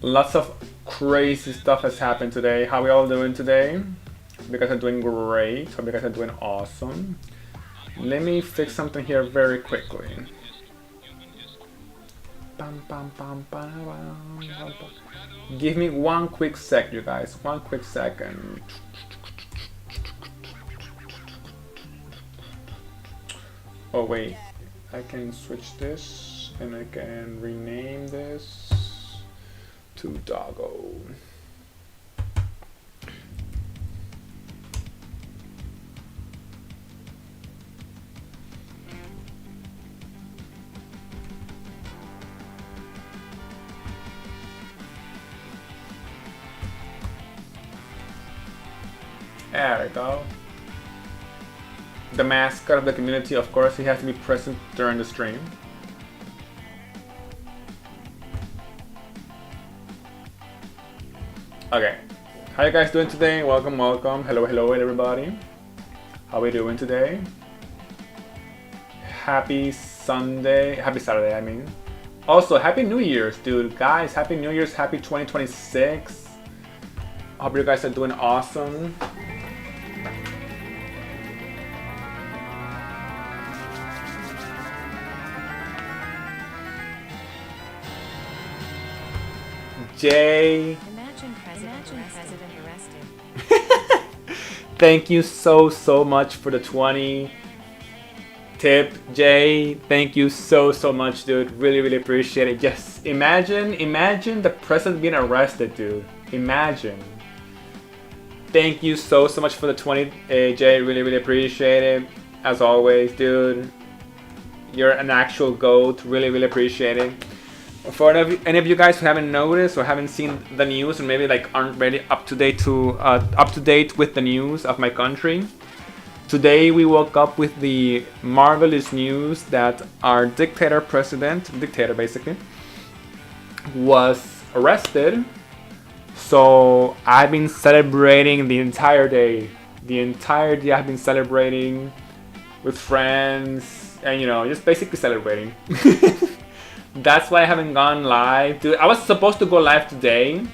Lots of crazy stuff has happened today. How we all doing today? You guys are doing great. Hope you guys are doing awesome. Let me fix something here very quickly. Give me one quick sec, you guys. One quick second. Oh wait, I can switch this and I can rename this to Doggo. There we go. The mascot of the community, of course, he has to be present during the stream. Okay, how you guys doing today? Welcome, welcome. Hello, hello, everybody. How we doing today? Happy Sunday, happy Saturday, I mean. Also, Happy New Year's, dude. Guys, Happy New Year's, Happy 2026. Hope you guys are doing awesome. Jay. Imagine president arrested. Thank you so much for the 20 tip, Jay. Thank you so much, dude. Really appreciate it. Just imagine the president being arrested, dude. Imagine. Thank you so much for the 20, Jay. Really appreciate it. As always, dude. You're an actual GOAT. Really appreciate it. For any of you guys who haven't noticed or haven't seen the news, or maybe like aren't really up to date with the news of my country, today we woke up with the marvelous news that our dictator basically, was arrested. So I've been celebrating the entire day. I've been celebrating with friends and just basically celebrating. That's why I haven't gone live, dude. I was supposed to go live today.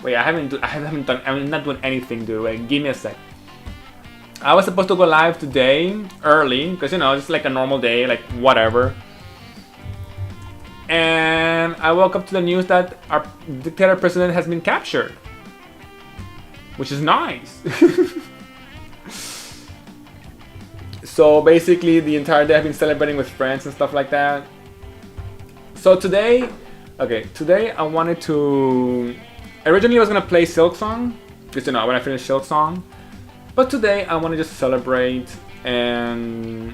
Wait, I'm not doing anything, dude. Wait, give me a sec. I was supposed to go live today early because it's like a normal day, like whatever. And I woke up to the news that our dictator president has been captured, which is nice. So basically, the entire day I've been celebrating with friends and stuff like that. So today I wanted to. Originally, I was gonna play Silksong, because when I finished Silksong. But today, I want to just celebrate and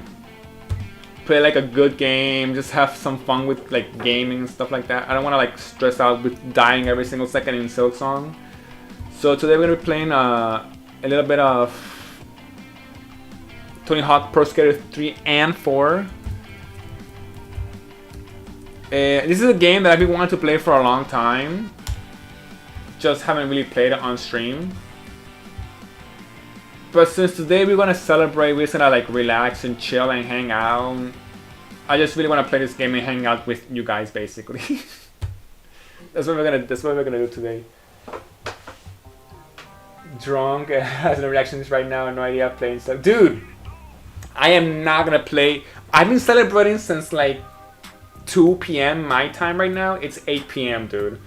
play like a good game, just have some fun with like gaming and stuff like that. I don't want to like stress out with dying every single second in Silksong. So today, we're gonna be playing a little bit of Tony Hawk Pro Skater 3 and 4. This is a game that I've been wanting to play for a long time. Just haven't really played it on stream. But since today we're gonna celebrate, we're just gonna like relax and chill and hang out. I just really want to play this game and hang out with you guys, basically. That's what we're gonna do today. Drunk has no reactions right now. No idea playing stuff, dude. I am not gonna play. I've been celebrating since like 2 p.m. my time right now. It's 8 p.m. dude.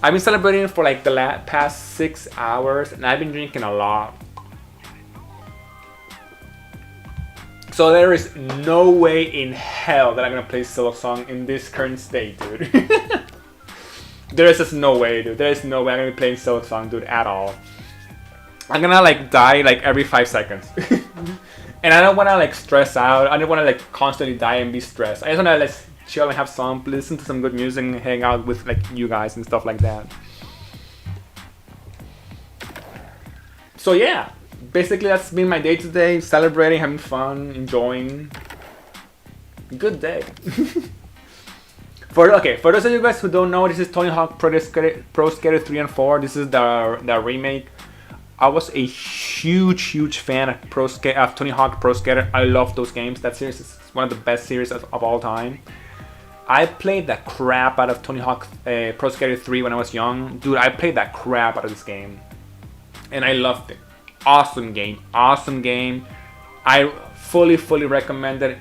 I've been celebrating for like the past 6 hours and I've been drinking a lot. So there is no way in hell that I'm gonna play Silksong in this current state, dude. There is just no way, dude. There is no way I'm gonna be playing Silksong, dude, at all. I'm gonna like die like every 5 seconds. And I don't wanna like stress out. I don't wanna like constantly die and be stressed. I just wanna like chill and have some, listen to some good music and hang out with like you guys and stuff like that. So yeah, basically that's been my day today. Celebrating, having fun, enjoying. Good day. For those of you guys who don't know, this is Tony Hawk Pro Skater 3 and 4. This is the remake. I was a huge fan of Tony Hawk Pro Skater. I love those games. That series is one of the best series of all time. I played the crap out of Tony Hawk's Pro Skater 3 when I was young. Dude, I played that crap out of this game. And I loved it. Awesome game. Awesome game. I fully recommend it.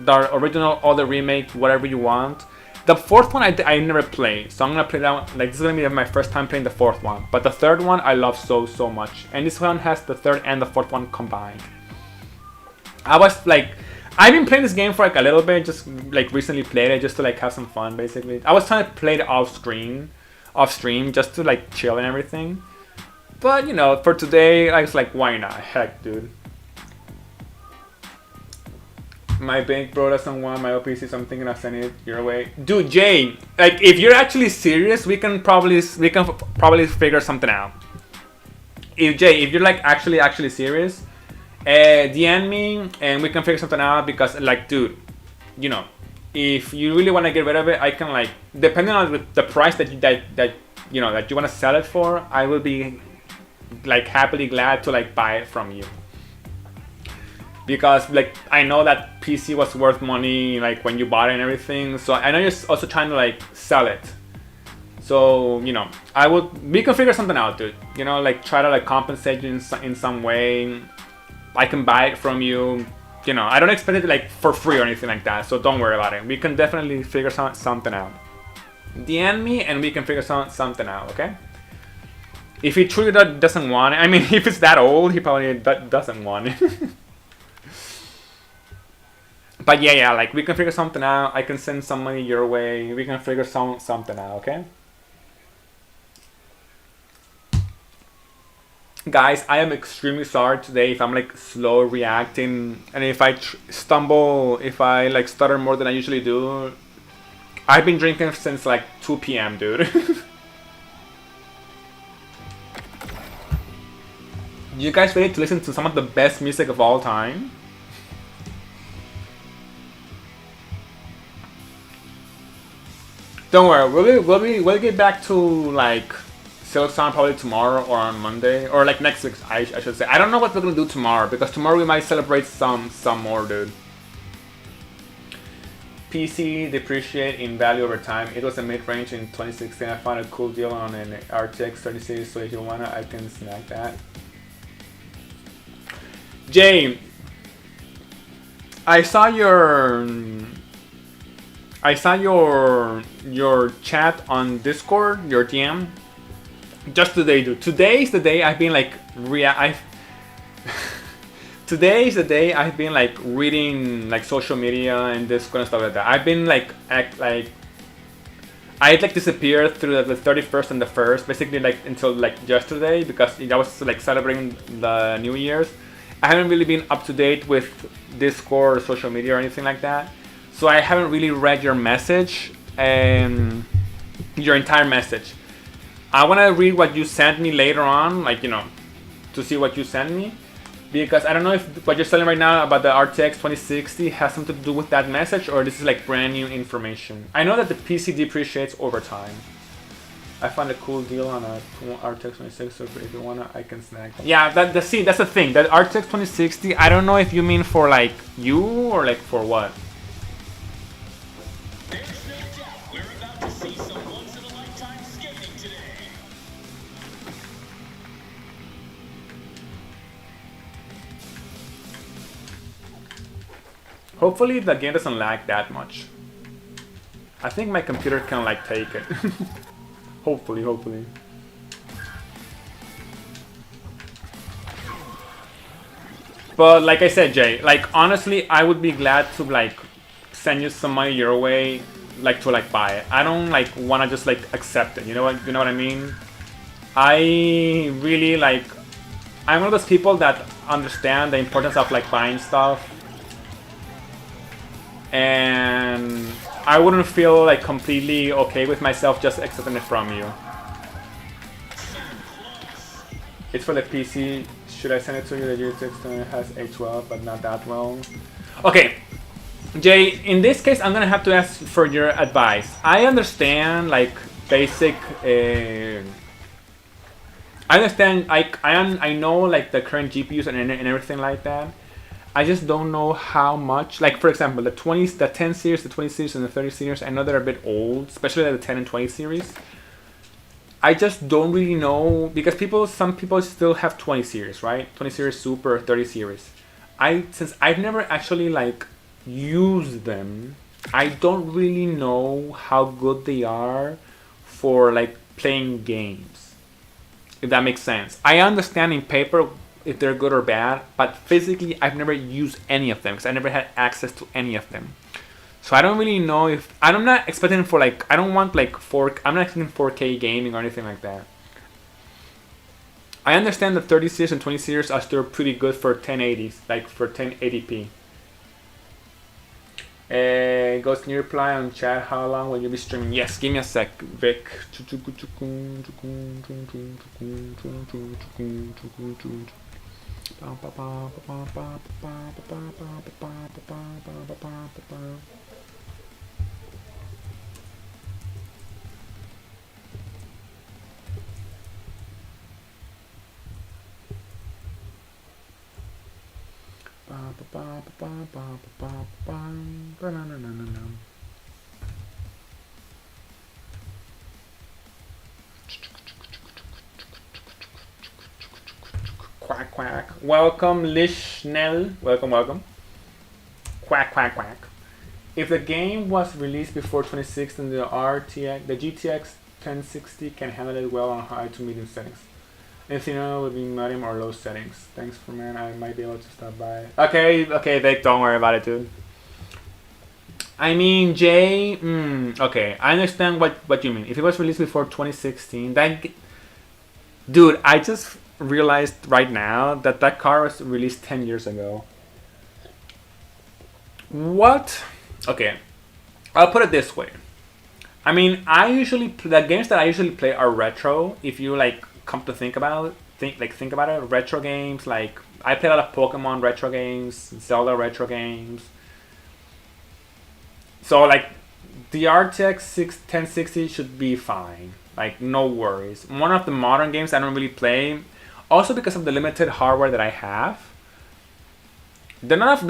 The original or the remake, whatever you want. The fourth one I never played, so I'm gonna play that one. Like, this is gonna be my first time playing the fourth one. But the third one I love so much, and this one has the third and the fourth one combined. I was like, I've been playing this game for like a little bit, just like recently played it just to like have some fun. Basically, I was trying to play it off stream, just to like chill and everything. But you know, for today, I was like, why not? Heck, dude. My bank bro doesn't want my OPC, so I'm thinking of sending it your way. Dude, Jay, like if you're actually serious, we can probably figure something out. If you're like actually serious, DM me and we can figure something out, because like, dude, you know, if you really want to get rid of it, I can like, depending on the price that you want to sell it for, I will be like happily glad to like buy it from you. Because like I know that PC was worth money like when you bought it and everything, so I know you're also trying to like sell it. So you know, we can figure something out, dude. You know, like try to like compensate you in some way. I can buy it from you. You know, I don't expect it like for free or anything like that, so don't worry about it. We can definitely figure something out. DM me and we can figure something out, okay? If he truly doesn't want it, I mean, if it's that old, he probably doesn't want it. But yeah, like we can figure something out. I can send some money your way. We can figure something out, okay? Guys, I am extremely sorry today if I'm like slow reacting, and if I stumble, if I like stutter more than I usually do. I've been drinking since like 2 p.m. dude. You guys ready to listen to some of the best music of all time? Don't worry, we'll get back to like Silk Song probably tomorrow or on Monday, or like next week I should say. I don't know what we're gonna do tomorrow, because tomorrow we might celebrate some more, dude. PC depreciate in value over time. It was a mid-range in 2016. I found a cool deal on an RTX 3060, so if you wanna, I can snag that. Jay, I saw your chat on Discord, your DM. Just today, dude. Today's the day I've been like Today's the day I've been like reading like social media and Discord and stuff like that. I've been like I like disappeared through the 31st and the 1st, basically like until like yesterday, because I was like celebrating the New Year's. I haven't really been up to date with Discord or social media or anything like that. So I haven't really read your message, your entire message. I want to read what you sent me later on, like, you know, to see what you sent me. Because I don't know if what you're selling right now about the RTX 2060 has something to do with that message, or this is like brand new information. I know that the PC depreciates over time. I found a cool deal on a RTX 2060, so if you wanna, I can snag that. Yeah, that's the thing. That RTX 2060, I don't know if you mean for like you or like for what. Hopefully the game doesn't lag that much. I think my computer can like take it. Hopefully. But like I said, Jay, like honestly, I would be glad to like send you some money your way, like to like buy it. I don't like wanna just like accept it. You know what I mean? I really like, I'm one of those people that understand the importance of like buying stuff. And I wouldn't feel like completely okay with myself just accepting it from you. It's for the PC. Should I send it to you? The GTX has A12, but not that well. Okay, Jay, in this case, I'm gonna have to ask for your advice. I understand like basic. I understand. I know like the current GPUs and everything like that. I just don't know how much. Like for example, the 10 series, the 20 series, and the 30 series. I know they're a bit old, especially the 10 and 20 series. I just don't really know because some people still have 20 series, right? 20 series super, 30 series. Since I've never actually like used them, I don't really know how good they are for like playing games. If that makes sense. I understand in paper if they're good or bad, but physically I've never used any of them because I never had access to any of them. So I don't really know if I'm not expecting for like I don't want like I'm not expecting 4K gaming or anything like that. I understand the 30 series and 20 series are still pretty good for 1080s, like for 1080p. Ghost, can you reply on chat how long will you be streaming? Yes, give me a sec, Vic. Quack quack. Welcome, Lishnell. Welcome. Quack quack quack. If the game was released before 2016, the GTX 1060 can handle it well on high to medium settings. Anything else would be medium or low settings. Thanks for man. I might be able to stop by. Okay, Vic, don't worry about it, dude. I mean, Jay. Okay, I understand what you mean. If it was released before 2016, dude, I just realized right now that car was released 10 years ago. What? Okay, I'll put it this way. I mean, the games that I usually play are retro. If you like come to think about it, retro games. Like I play a lot of Pokemon retro games, Zelda retro games. So like the RTX 1060 should be fine. Like no worries. One of the modern games I don't really play, also because of the limited hardware that I have. They're not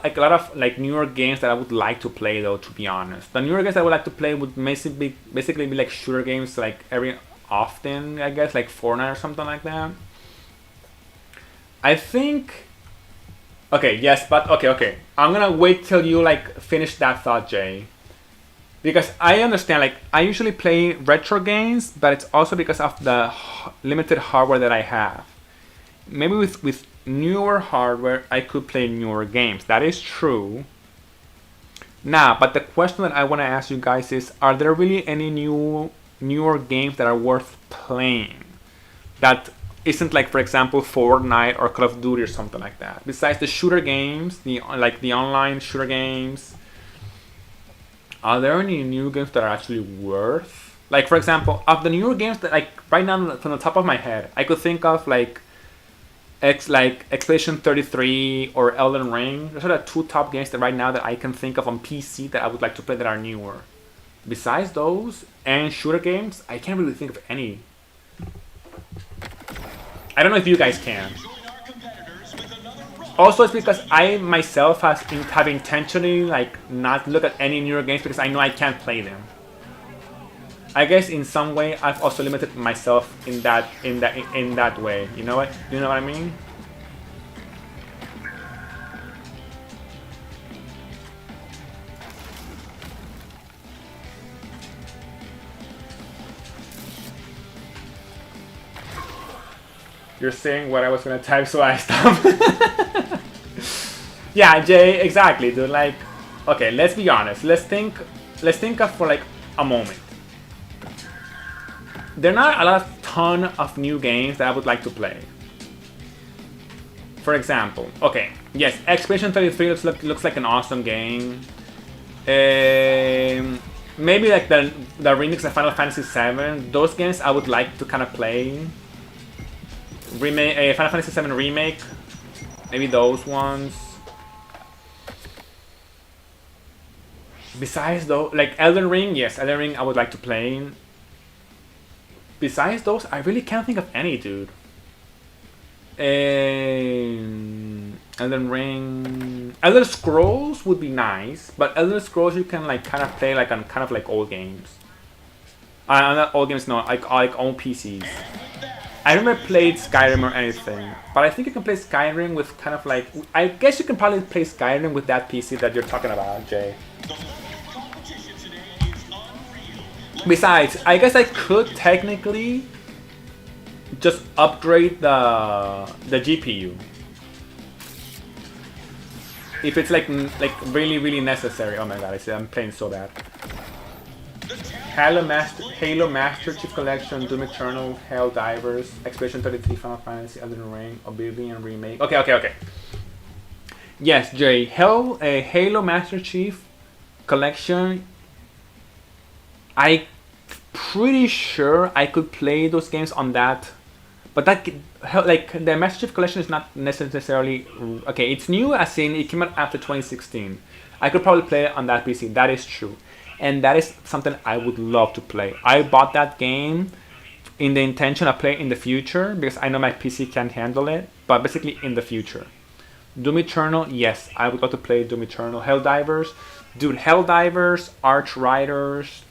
like a lot of like newer games that I would like to play though. To be honest, the newer games I would like to play would basically be like shooter games, like every often I guess, like Fortnite or something like that. I think. Okay, yes, but okay. I'm gonna wait till you like finish that thought, Jay. Because I understand, like I usually play retro games, but it's also because of the limited hardware that I have. Maybe with newer hardware, I could play newer games. That is true. Now, but the question that I want to ask you guys is: are there really any newer games that are worth playing? That isn't like, for example, Fortnite or Call of Duty or something like that. Besides the shooter games, the online shooter games, are there any new games that are actually worth? Like, for example, of the newer games that like right now from the top of my head, I could think of like Expedition 33 or Elden Ring. Those are the two top games that right now that I can think of on PC that I would like to play that are newer. Besides those and shooter games, I can't really think of any. I don't know if you guys can. Also, it's because I myself have intentionally like not look at any newer games because I know I can't play them. I guess in some way I've also limited myself in that way. You know what? You know what I mean? You're saying what I was gonna type, so I stopped. Yeah, Jay, exactly, dude. Like, okay, let's be honest. Let's think of for like a moment. There are not a ton of new games that I would like to play. For example, okay, yes, Expedition 33 looks like an awesome game. Maybe like the remix of Final Fantasy VII. Those games I would like to kind of play. Final Fantasy VII remake, maybe those ones. Besides though, like Elden Ring, yes, Elden Ring I would like to play. Besides those, I really can't think of any, dude. Elden Ring, Elder Scrolls would be nice, but Elder Scrolls you can like kind of play like on kind of like old games. Not old games, no, like on PCs. I never played Skyrim or anything, but I think you can play Skyrim with kind of like, I guess you can probably play Skyrim with that PC that you're talking about, Jay. Besides, I guess I could technically just upgrade the GPU if it's like really necessary. Oh my god, I see I'm playing so bad. Halo Master Chief Collection, Doom Eternal, Helldivers, Expedition 33, Final Fantasy, Elden Ring, Oblivion Remake. Okay. Yes, Jay, Halo Master Chief Collection. I'm pretty sure I could play those games on that, but that like the Master Chief Collection is not necessarily okay. It's new, as in it came out after 2016. I could probably play it on that PC. That is true. And that is something I would love to play. I bought that game in the intention of playing in the future because I know my PC can't handle it, but basically in the future. Doom Eternal, yes, I would love to play Doom Eternal. Helldivers, dude, Helldivers, Arch Riders,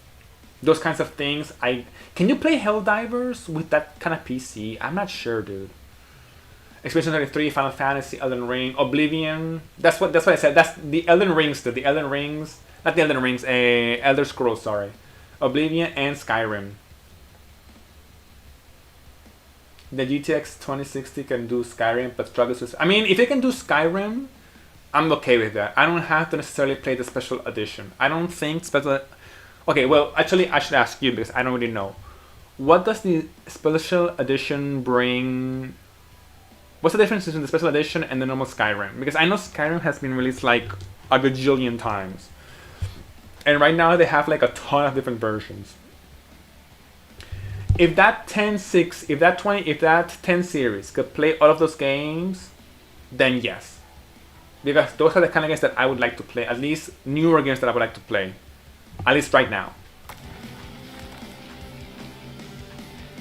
those kinds of things. Can you play Helldivers with that kind of PC? I'm not sure, dude. Expedition 33, Final Fantasy, Elden Ring, Oblivion. That's what I said. That's the Elden Rings, dude. The Elden Rings. Not the Elden Rings, Elder Scrolls, sorry. Oblivion and Skyrim. The GTX 2060 can do Skyrim, but struggles with... I mean, if it can do Skyrim, I'm okay with that. I don't have to necessarily play the special edition. I don't think special... Okay, well, actually, I should ask you because I don't really know. What does the special edition bring... What's the difference between the special edition and the normal Skyrim? Because I know Skyrim has been released like a gajillion times. And right now they have like a ton of different versions. If that 10 series could play all of those games, then yes. Because those are the kind of games that I would like to play. At least newer games that I would like to play. At least right now.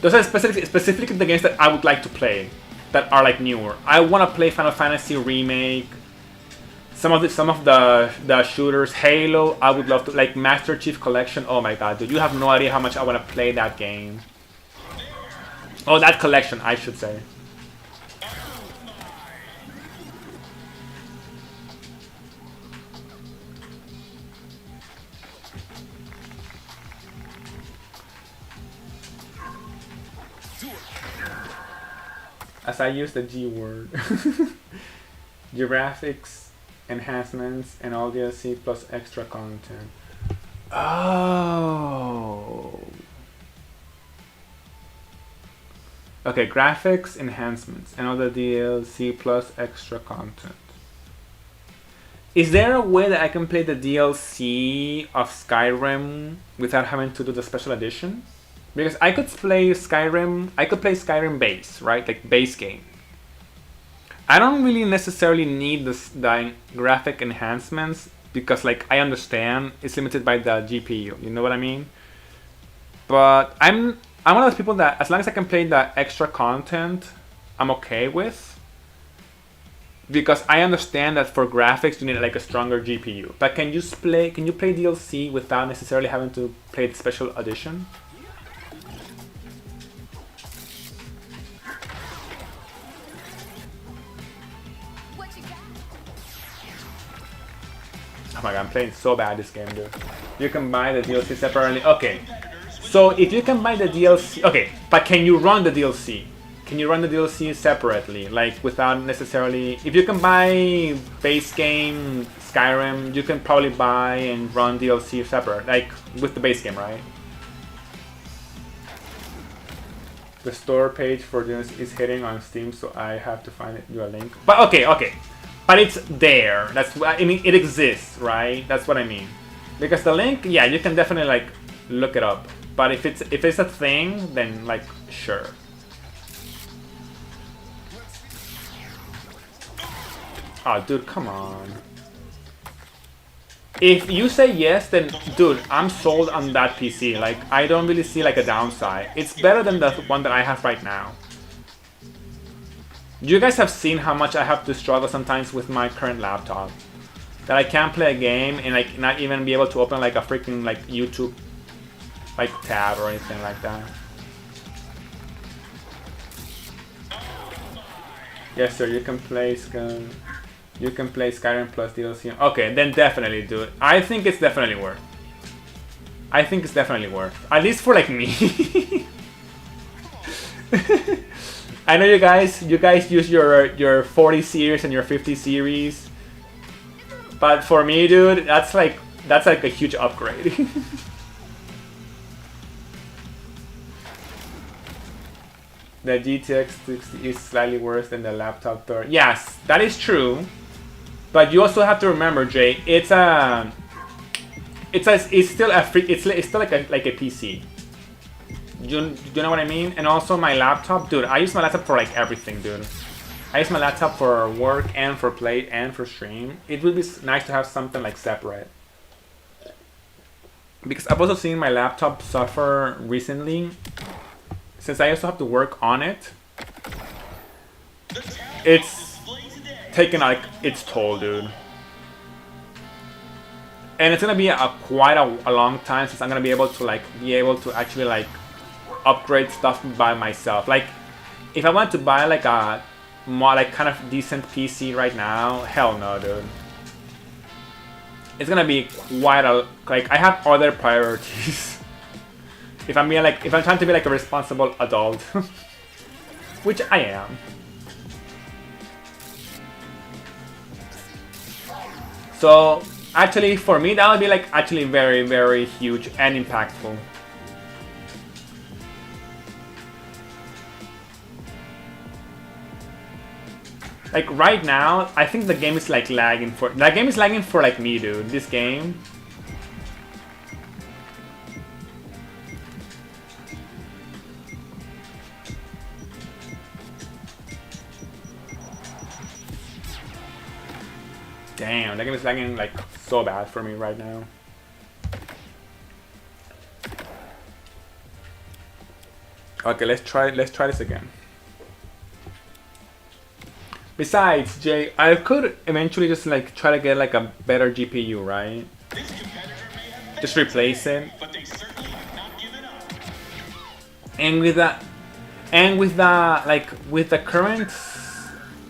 Those are specifically the games that I would like to play. That are like newer. I want to play Final Fantasy Remake. Some of the shooters, Halo, I would love to, like Master Chief Collection. Oh my god, dude, you have no idea how much I want to play that game. Oh, that collection, I should say. As I use the G word. Graphics enhancements and all DLC plus extra content. Oh. Okay, graphics enhancements and all the DLC plus extra content. Is there a way that I can play the DLC of Skyrim without having to do the special edition? Because I could play Skyrim base, right? Like base game. I don't really necessarily need the graphic enhancements because like I understand it's limited by the GPU, you know what I mean? But I'm one of those people that as long as I can play the extra content, I'm okay with. Because I understand that for graphics you need like a stronger GPU. But can you play DLC without necessarily having to play the special edition? Oh my god, I'm playing so bad this game, dude. You can buy the DLC separately. Okay. So if you can buy the DLC... Okay, but can you run the DLC? Can you run the DLC separately? Like without necessarily... If you can buy base game Skyrim, you can probably buy and run DLC separate. Like with the base game, right? The store page for this is hitting on Steam, so I have to find you a link. But okay. But it's there. That's what I mean. It exists, right? That's what I mean. Because the link, yeah, you can definitely like look it up. But if it's a thing, then like sure. Oh, dude, come on. If you say yes, then dude, I'm sold on that PC. Like I don't really see like a downside. It's better than the one that I have right now. You guys have seen how much I have to struggle sometimes with my current laptop. That I can't play a game and like not even be able to open like a freaking like YouTube like tab or anything like that. Yes, sir. You can play Skyrim. You can play Skyrim plus DLC. Okay, then definitely do it. I think it's definitely worth. I think it's definitely worth. At least for like me. I know you guys use your 40 series and your 50 series. But for me, dude, that's like a huge upgrade. The GTX 60 is slightly worse than the laptop 30. Yes, that is true. But you also have to remember, Jay, it's still like a PC. Do you know what I mean? And also my laptop, dude. I use my laptop for like everything, dude. I use my laptop for work and for play and for stream. It would be nice to have something like separate. Because I've also seen my laptop suffer recently. Since I also have to work on it. It's taken like its toll, dude. And it's gonna be quite a long time since I'm gonna be able to actually like upgrade stuff by myself. Like if I want to buy like a more like kind of decent PC right now, hell no, dude. It's gonna be quite a like I have other priorities. if I'm trying to be like a responsible adult, which I am. So actually, for me, that would be like actually very, very huge and impactful. Like right now, I think the game is like lagging for like me, dude. This game. Damn, that game is lagging like so bad for me right now. Okay, let's try this again. Besides, Jay, I could eventually just like try to get like a better GPU, right? Just replace it. And with the current,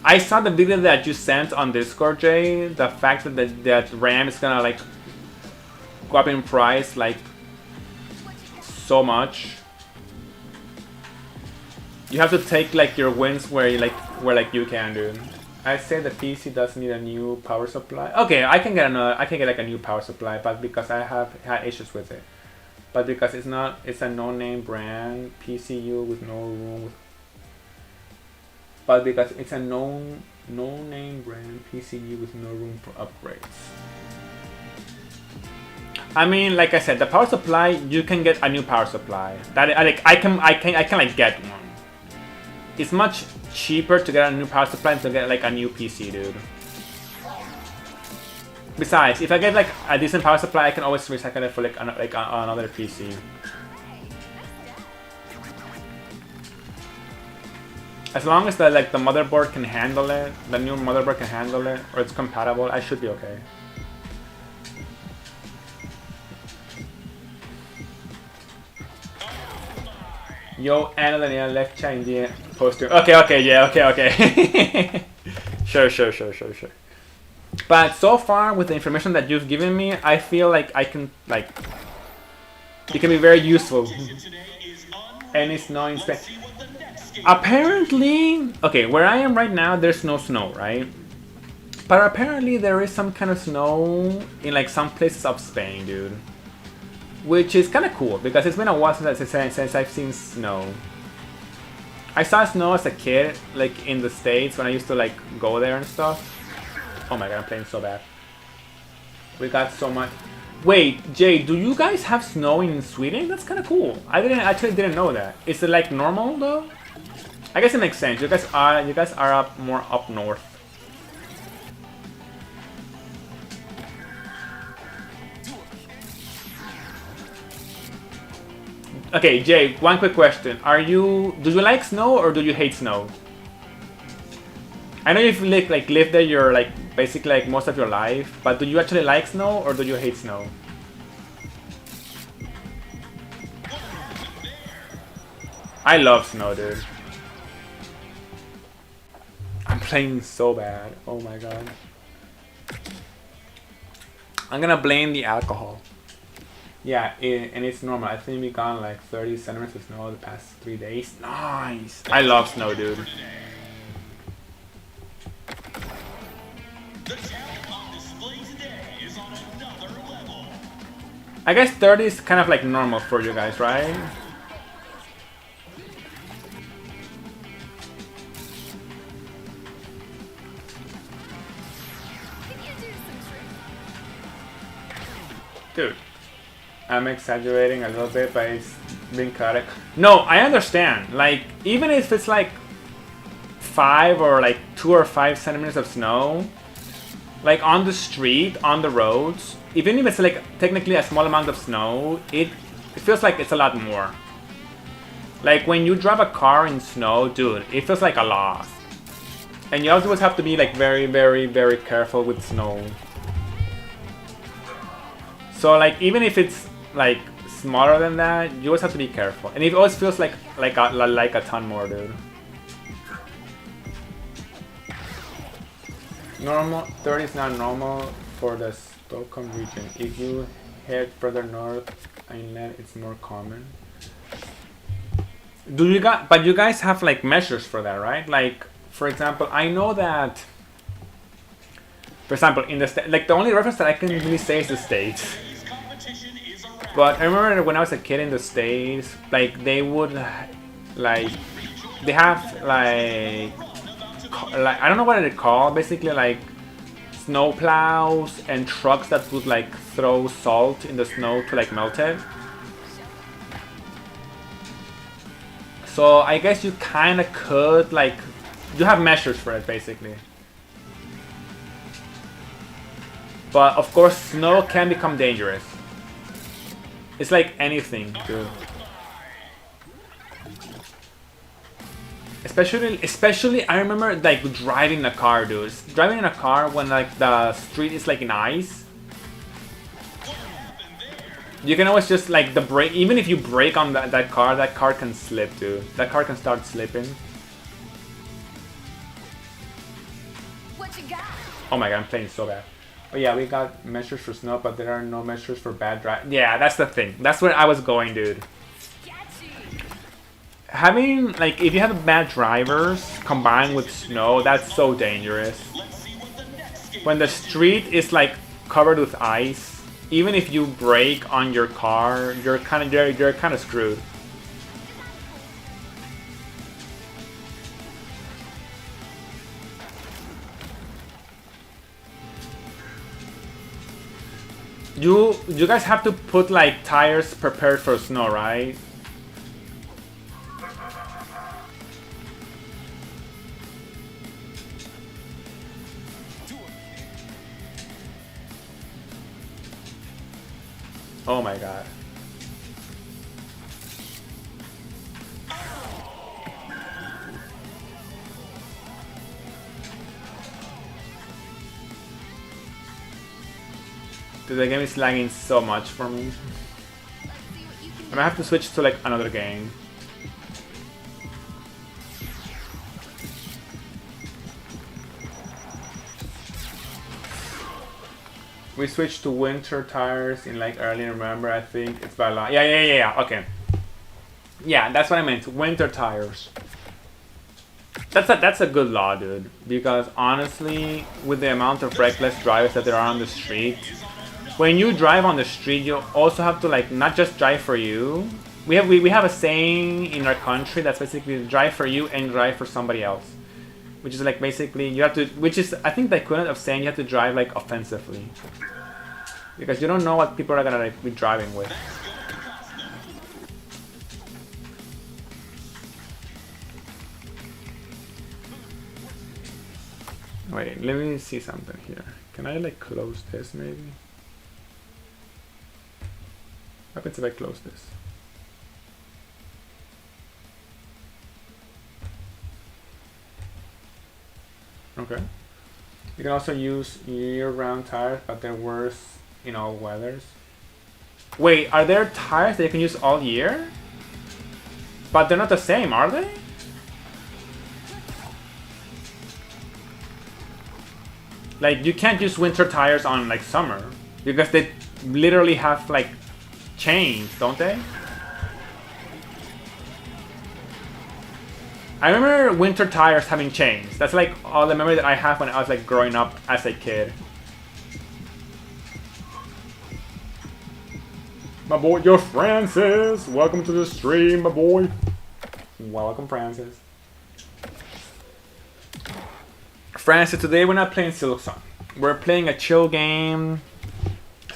I saw the video that you sent on Discord, Jay. The fact that RAM is gonna like go up in price like so much. You have to take like your wins where you can, dude. I say the PC does need a new power supply. Okay, I can get like a new power supply, but because I have had issues with it. But because it's a no-name brand PCU with no room. But because it's a no-name brand PCU with no room for upgrades. I mean, like I said, the power supply, you can get a new power supply. That I can like get one. It's much cheaper to get a new power supply than to get like a new PC, dude. Besides, if I get like a decent power supply, I can always recycle it for like another PC. As long as the motherboard can handle it, the new motherboard can handle it, or it's compatible, I should be okay. Yo, Anna Danielle left chat in the poster. Okay, yeah, okay. Sure. But so far, with the information that you've given me, I feel like I can, like, it can be very useful. And it's not in Spain. Apparently, okay, where I am right now, there's no snow, right? But apparently there is some kind of snow in like some places of Spain, dude. Which is kind of cool, because it's been a while since I've seen snow. I saw snow as a kid, like in the States, when I used to like go there and stuff. Oh my god, I'm playing so bad. We got so much. Wait, Jay, do you guys have snow in Sweden? That's kind of cool. I didn't know that. Is it like normal though? I guess it makes sense. You guys are more up north. Okay, Jay, one quick question. Do you like snow or do you hate snow? I know you've lived there your basically most of your life, but do you actually like snow or do you hate snow? I love snow, dude. I'm playing so bad. Oh my god. I'm gonna blame the alcohol. Yeah, and it's normal. I think we got like 30 centimeters of snow the past 3 days. Nice. I love snow, dude. I guess 30 is kind of like normal for you guys, right? Dude, I'm exaggerating a little bit, but it's being chaotic. No, I understand. Like, even if it's like 5 or like 2 or 5 centimeters of snow, like on the street, on the roads, even if it's like technically a small amount of snow, it feels like it's a lot more. Like when you drive a car in snow, dude, it feels like a lot. And you always have to be like very, very, very careful with snow. So like even if it's like smaller than that, you always have to be careful. And it always feels like a ton more, dude. Normal 30 is not normal for the Stockholm region. If you head further north inland, it's more common. Do you got? But you guys have like measures for that, right? Like, for example, I know that. For example, in the like the only reference that I can really say is the States. But I remember when I was a kid in the States, like they would, like, they have like I don't know what it's called. Basically, like snow plows and trucks that would like throw salt in the snow to like melt it. So I guess you kind of could like, you have measures for it basically. But of course, snow can become dangerous. It's like anything, dude. Especially, I remember like driving a car, dude. Driving in a car when like the street is like in ice. You can always just like the brake. Even if you brake on that car can slip, dude. That car can start slipping. What you got? Oh my god, I'm playing so bad. But yeah, we got measures for snow, but there are no measures for bad drive. Yeah, that's the thing. That's where I was going, dude. Having, like, if you have bad drivers combined with snow, that's so dangerous. When the street is, like, covered with ice, even if you brake on your car, you're kind of screwed. You guys have to put like tires prepared for snow, right? Oh my god. Dude, the game is lagging so much for me. I'm gonna have to switch to like another game. We switched to winter tires in like early November, I think. It's by law. Yeah. Okay. Yeah, that's what I meant. Winter tires. That's a good law, dude. Because honestly, with the amount of reckless drivers that there are on the street, when you drive on the street, you also have to like not just drive for you. We have a saying in our country that's basically drive for you and drive for somebody else, which is like basically you have to, which is I think the equivalent of saying you have to drive like offensively, because you don't know what people are gonna like be driving with. Wait, let me see something here. Can I like close this maybe? What happens if I close this? Okay. You can also use year-round tires, but they're worse in all weathers. Wait, are there tires that you can use all year? But they're not the same, are they? Like, you can't use winter tires on, like, summer. Because they literally have, like, chains, don't they? I remember winter tires having chains. That's, like, all the memory that I have when I was, like, growing up as a kid. My boy, you're Francis. Welcome to the stream, my boy. Welcome, Francis. Francis, today we're not playing Silksong. We're playing a chill game.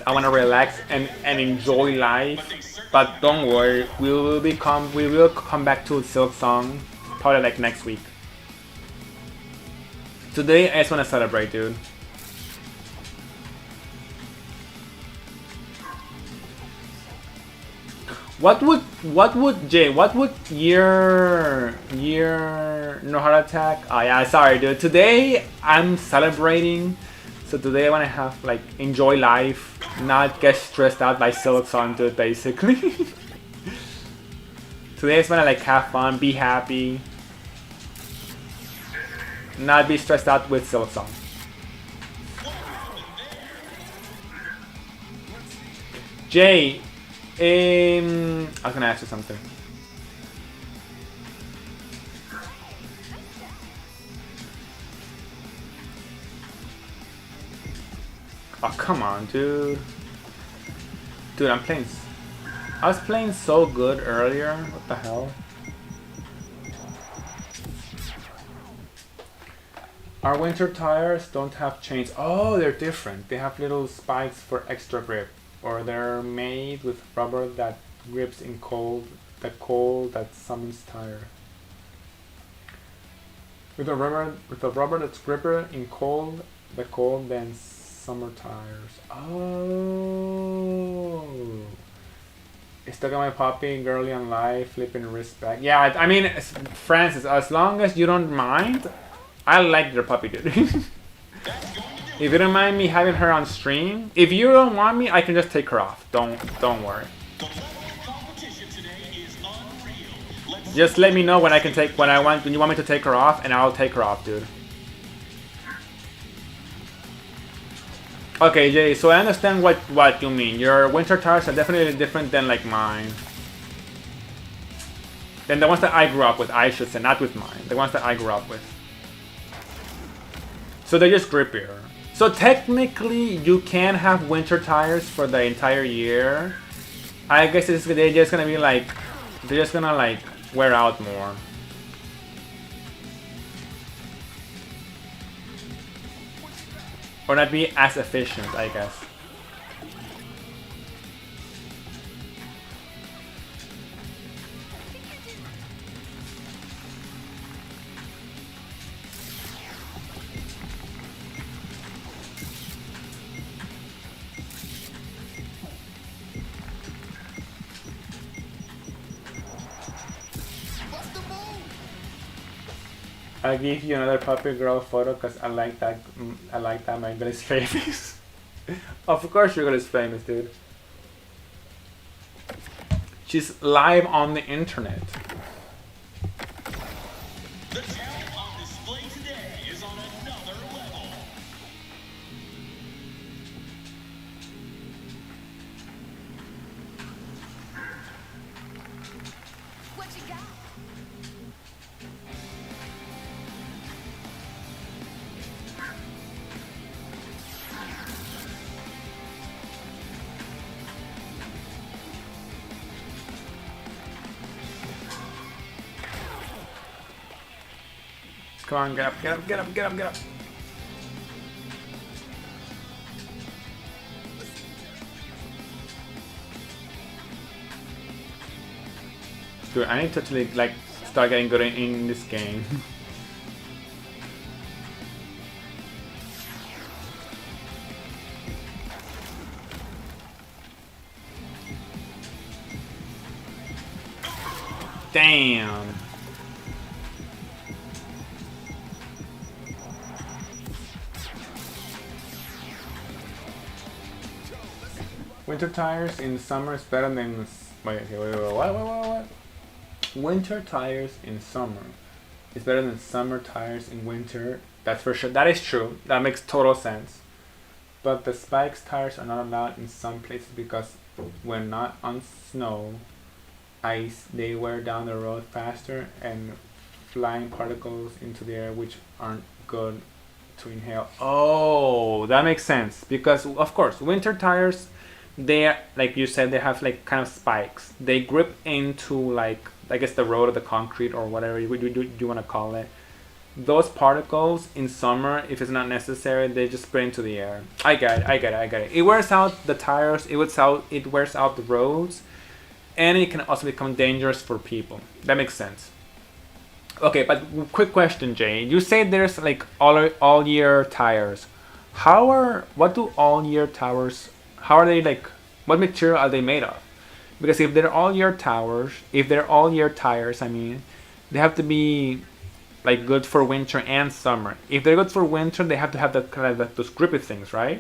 I want to relax and enjoy life. But don't worry, we will come back to Silksong probably like next week. Today I just want to celebrate, dude. What would year no heart attack? Oh yeah, sorry dude. Today I'm celebrating. So today I wanna have like enjoy life, not get stressed out by Silksong, dude, basically. Today I just wanna like have fun, be happy. Not be stressed out with Silksong. Jay, I was gonna ask you something. Oh, come on, dude. Dude, I was playing so good earlier. What the hell? Our winter tires don't have chains. Oh, they're different. They have little spikes for extra grip. Or they're made with rubber that grips in cold that summons tire. With a rubber that's gripper in cold, the cold then summer tires. Oh, stuck on my puppy, girly on life, flipping wrist back. Yeah, I mean, Francis, as long as you don't mind, I like your puppy, dude. If you don't mind me having her on stream, if you don't want me, I can just take her off. Don't worry. Just let me know when you want me to take her off, and I'll take her off, dude. Okay, Jay. So I understand what you mean. Your winter tires are definitely different than like mine. Than the ones that I grew up with, I should say, not with mine. The ones that I grew up with. So they're just grippier. So technically, you can have winter tires for the entire year. I guess they're just gonna be like, they're just gonna like wear out more. Or not be as efficient, I guess. I'll give you another puppy girl photo because I like that my girl is famous. Of course your girl is famous, dude. She's live on the internet. The talent on display today is on another level. What you got? Come on, get up, get up, get up, get up, get up. Dude, I need to actually like start getting good in this game. Damn. Winter tires in summer is better than wait, what? Winter tires in summer is better than summer tires in winter. That's for sure. That is true. That makes total sense. But the spikes tires are not allowed in some places because when not on snow, ice, they wear down the road faster and flying particles into the air which aren't good to inhale. Oh, that makes sense because of course winter tires, they like you said, they have like kind of spikes. They grip into like I guess the road or the concrete or whatever you want to call it. Those particles in summer, if it's not necessary, they just spray into the air. I get it. It wears out the tires. It wears out the roads, and it can also become dangerous for people. That makes sense. Okay, but quick question, Jay. You say there's like all year tires. What do all year tires? How are they like? What material are they made of? Because if they're all year tires, I mean, they have to be like good for winter and summer. If they're good for winter, they have to have that kind of like those grippy things, right?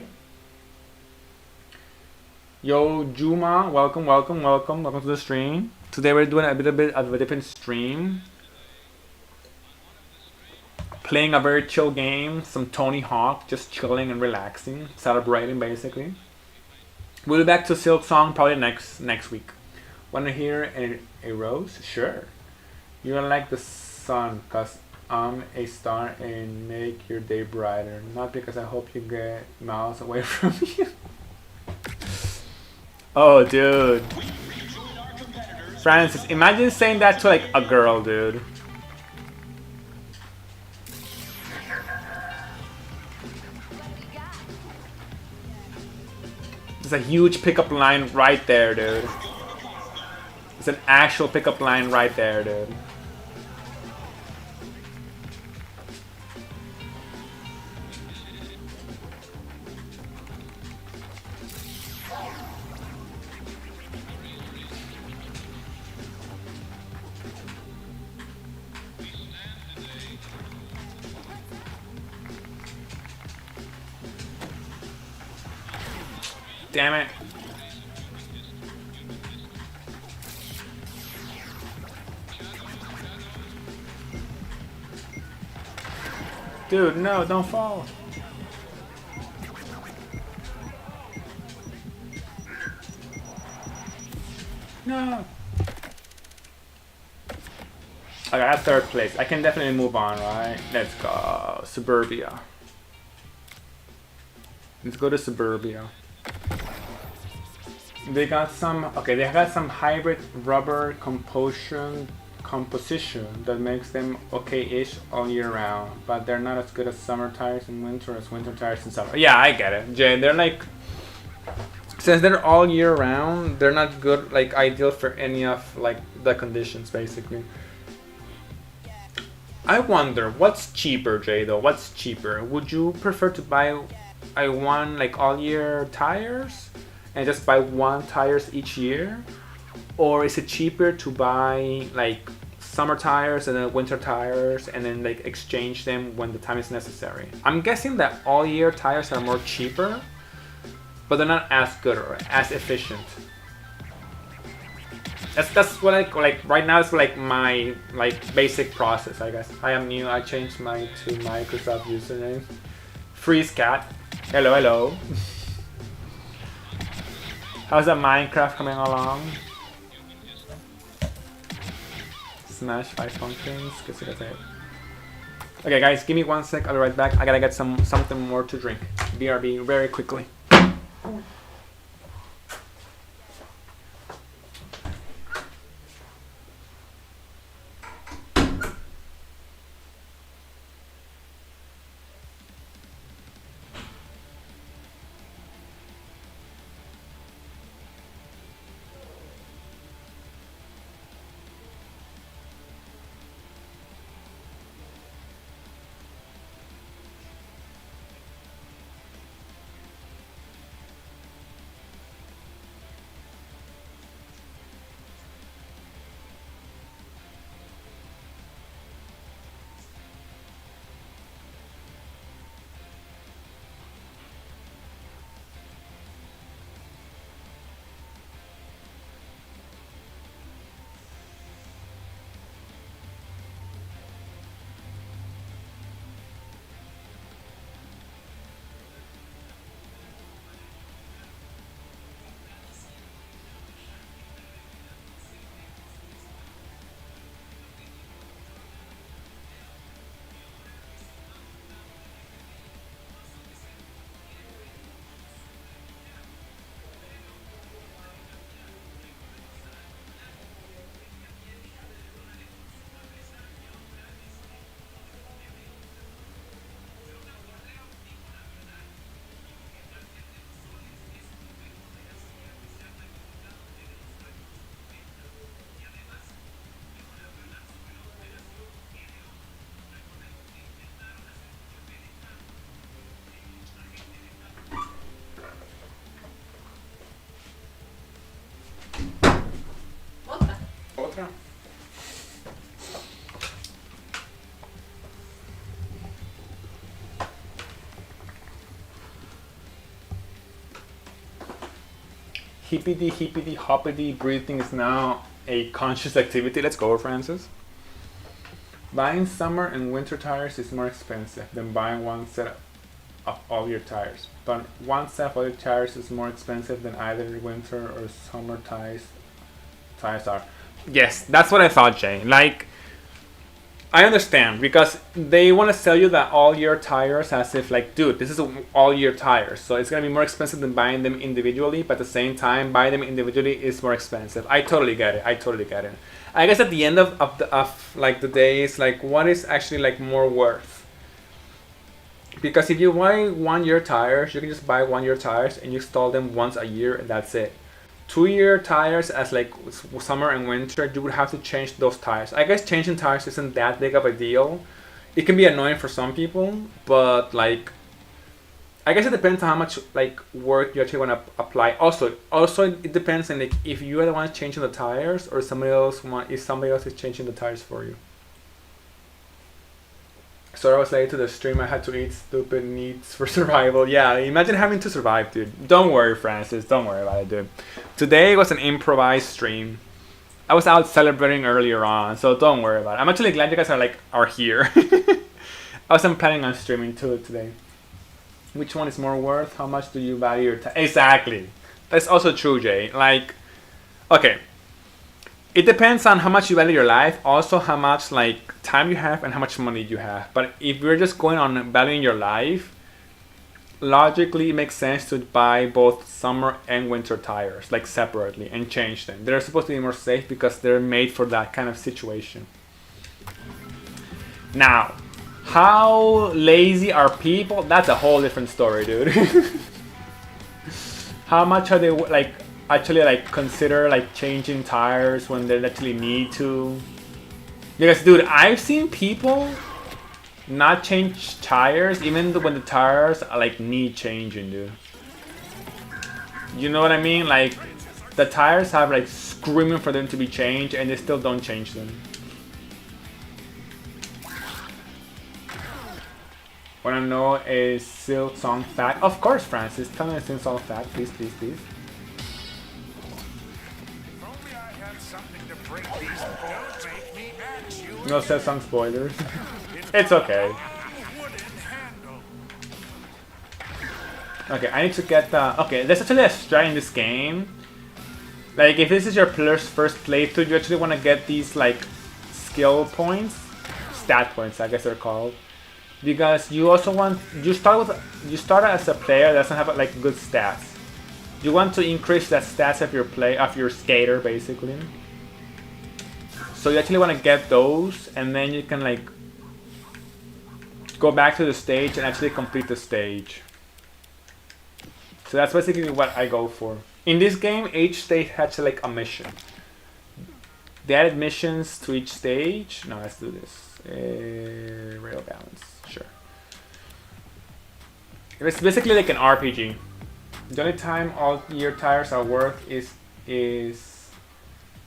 Yo, Juma, welcome to the stream. Today we're doing a little bit of a different stream. Playing a very chill game, some Tony Hawk, just chilling and relaxing, celebrating basically. We'll be back to Silk Song probably next week. Wanna hear a rose? Sure. You're gonna like the sun, cause I'm a star and make your day brighter. Not because I hope you get miles away from you. Oh, dude. Francis, imagine saying that to like a girl, dude. There's a huge pickup line right there, dude. It's an actual pickup line right there, dude. Damn it. Dude, no, don't fall. No. I got third place. I can definitely move on, right? Let's go. Suburbia. Let's go to Suburbia. They got some hybrid rubber composition that makes them okay-ish all year round, but they're not as good as summer tires in winter as winter tires in summer. Yeah, I get it, Jay. They're like, since they're all year round, they're not good, like ideal for any of like the conditions basically. I wonder what's cheaper, Jay. Though, what's cheaper? Would you prefer to buy one like all year tires and just buy one tires each year, or is it cheaper to buy like summer tires and then winter tires and then like exchange them when the time is necessary? I'm guessing that all year tires are more cheaper, but they're not as good or as efficient. That's what I like right now. It's like my like basic process, I guess. I am new. I changed my to Microsoft username. Freeze cat. Hello. How's that Minecraft coming along? Smash 5 pumpkins. Okay, guys, give me 1 sec. I'll be right back. I gotta get something more to drink. BRB, very quickly. Yeah. Hippity hippity hoppity breathing is now a conscious activity. Let's go, Francis. Buying summer and winter tires is more expensive than buying one set of all your tires. But one set of all your tires is more expensive than either winter or summer tires are. Yes, that's what I thought, Jay. Like, I understand because they want to sell you that all year tires as if like, dude, this is all year tires, so it's gonna be more expensive than buying them individually. But at the same time, buying them individually is more expensive. I totally get it. I guess at the end of like the day, it's like what is actually like more worth? Because if you buy 1 year tires, you can just buy 1 year tires and you install them once a year and that's it. 2 year tires as like summer and winter, you would have to change those tires. I guess changing tires isn't that big of a deal. It can be annoying for some people, but like I guess it depends on how much like work you actually want to apply. Also it depends on like if you are the one changing the tires or somebody else is changing the tires for you. So I was late to the stream. I had to eat stupid needs for survival. Yeah, imagine having to survive, dude. Don't worry, Francis. Don't worry about it, dude. Today was an improvised stream. I was out celebrating earlier on, so don't worry about it. I'm actually glad you guys are here. I wasn't planning on streaming too today. Which one is more worth? How much do you value your time? Exactly. That's also true, Jay. Like, okay. It depends on how much you value your life, also how much like time you have and how much money you have. But if you're just going on valuing your life, logically it makes sense to buy both summer and winter tires like separately and change them. They're supposed to be more safe because they're made for that kind of situation. Now, how lazy are people? That's a whole different story, dude. How much are they like actually like consider like changing tires when they actually need to? Because dude, I've seen people not change tires even when the tires are like need changing, dude. You know what I mean? Like the tires have like screaming for them to be changed and they still don't change them. Wanna know a Silk Song fact? Of course, Francis. Tell me a Silk Song fact, please, please, please. No Silk Song spoilers. It's okay. Okay, I need to get the... Okay, there's actually a strat in this game. Like, if this is your first playthrough, you actually want to get these, like, skill points. Stat points, I guess they're called. Because you also want... You start as a player that doesn't have, like, good stats. You want to increase the stats of your skater, basically. So you actually want to get those, and then you can, like, go back to the stage and actually complete the stage. So that's basically what I go for. In this game, each stage has like a mission. They added missions to each stage. No, let's do this. Rail balance, sure. It's basically like an RPG. The only time all year tires are worth is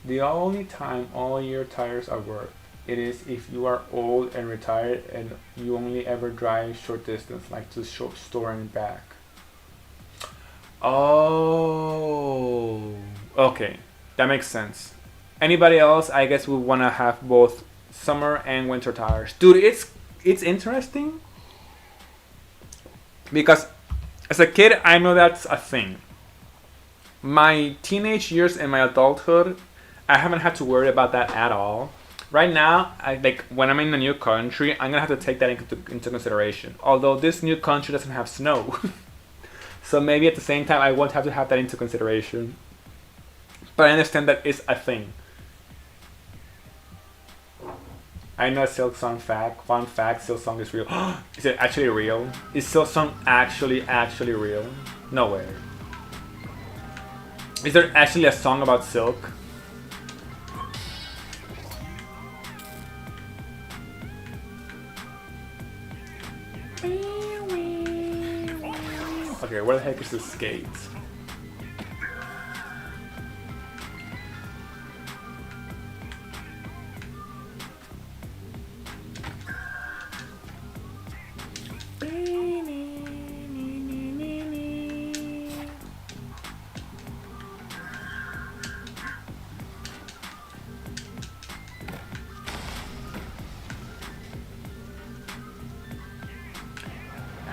the only time all year tires are worth. It is if you are old and retired and you only ever drive short distance, like to store and back. Oh, okay, that makes sense. Anybody else, I guess, would want to have both summer and winter tires. Dude, it's interesting because as a kid, I know that's a thing. My teenage years and my adulthood, I haven't had to worry about that at all. Right now, when I'm in a new country, I'm gonna have to take that into consideration. Although this new country doesn't have snow. So maybe at the same time, I won't have to have that into consideration. But I understand that it's a thing. I know a Silk Song fact. Fun fact, Silk Song is real. Is it actually real? Is Silk Song actually real? No way. Is there actually a song about silk? Okay, where the heck is the skate?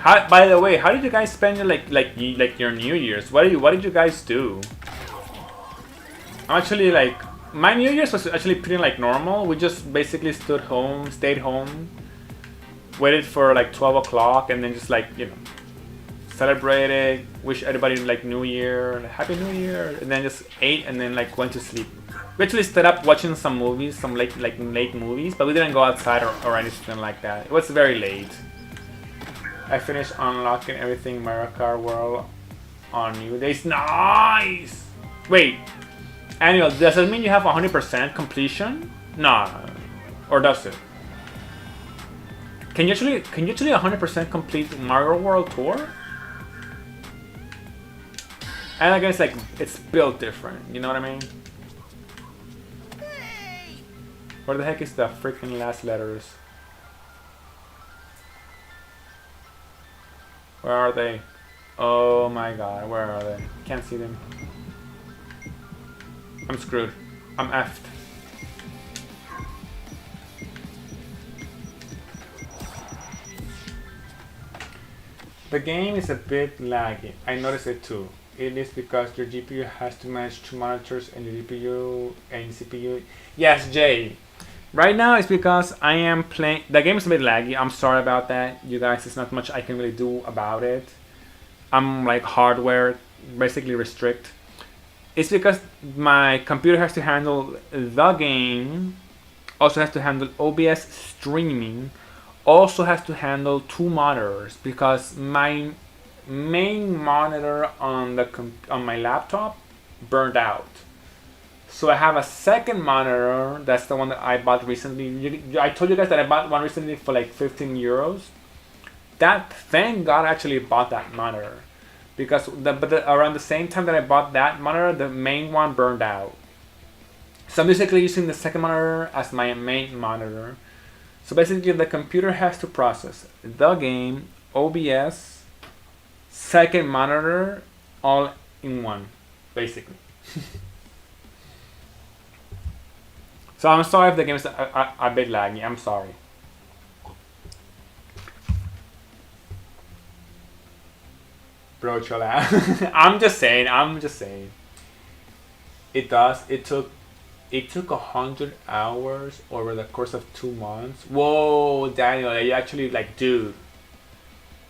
How, by the way, how did you guys spend your like your New Year's? What did you guys do? I'm actually like my New Year's was actually pretty like normal. We just basically stayed home, waited for like 12 o'clock, and then just like celebrated, wish everybody like New Year, Happy New Year, and then just ate and then like went to sleep. We actually stayed up watching some movies, some late movies, but we didn't go outside or anything like that. It was very late. I finished unlocking everything Mario Kart World on New Days. Nice! Wait, Annual, does that mean you have 100% completion? Nah. Or does it? Can you actually 100% complete Mario World Tour? And I guess like it's built different, you know what I mean? Where the heck is the freaking last letters? Where are they? Oh my god, where are they? Can't see them. I'm screwed. I'm effed. The game is a bit laggy. I noticed it too. It is because your GPU has to manage two monitors and your GPU and CPU. Yes, Jay. Right now it's because I am playing. The game is a bit laggy. I'm sorry about that, you guys. There's not much I can really do about it. I'm like hardware basically restrict. It's because my computer has to handle the game, also has to handle OBS streaming, also has to handle two monitors because my main monitor on my laptop burned out. So I have a second monitor. That's the one that I bought recently. I told you guys that I bought one recently for like 15 euros. Thank God I actually bought that monitor. Because around the same time that I bought that monitor, the main one burned out. So I'm basically using the second monitor as my main monitor. So basically the computer has to process the game, OBS, second monitor, all in one, basically. So I'm sorry if the game is a bit laggy, I'm sorry. Bro, chill out. I'm just saying. It took 100 hours over the course of 2 months. Whoa, Daniel, you actually like, dude.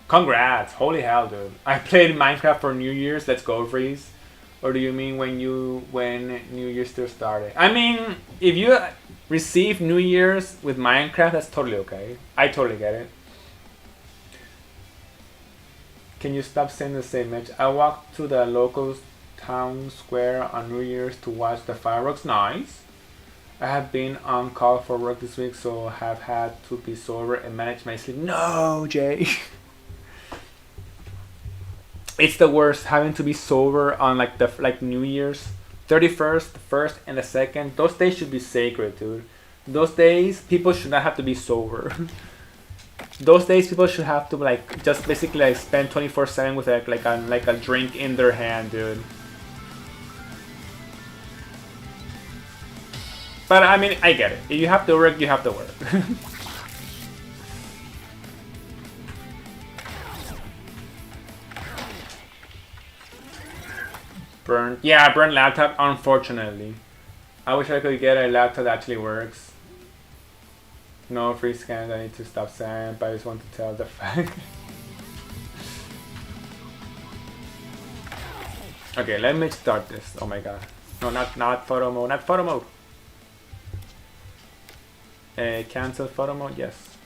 Congrats, holy hell, dude. I played Minecraft for New Year's. Let's go, Freeze. Or do you mean when New Year's still started? I mean, if you receive New Year's with Minecraft, that's totally okay. I totally get it. Can you stop saying the same image? I walked to the local town square on New Year's to watch the fireworks. Nice. I have been on call for work this week, so have had to be sober and manage my sleep. No, Jay. It's the worst having to be sober on like New Year's, 31st, the 1st, and the 2nd. Those days should be sacred, dude. Those days people should not have to be sober. Those days people should have to like just basically like spend 24/7 with like a drink in their hand, dude. But I mean, I get it. If you have to work, you have to work. Burn laptop, unfortunately. I wish I could get a laptop that actually works. No free scans, I need to stop saying, but I just want to tell the fact. Okay, let me start this. Oh my god. No, not photo mode, not photo mode. Cancel photo mode, yes.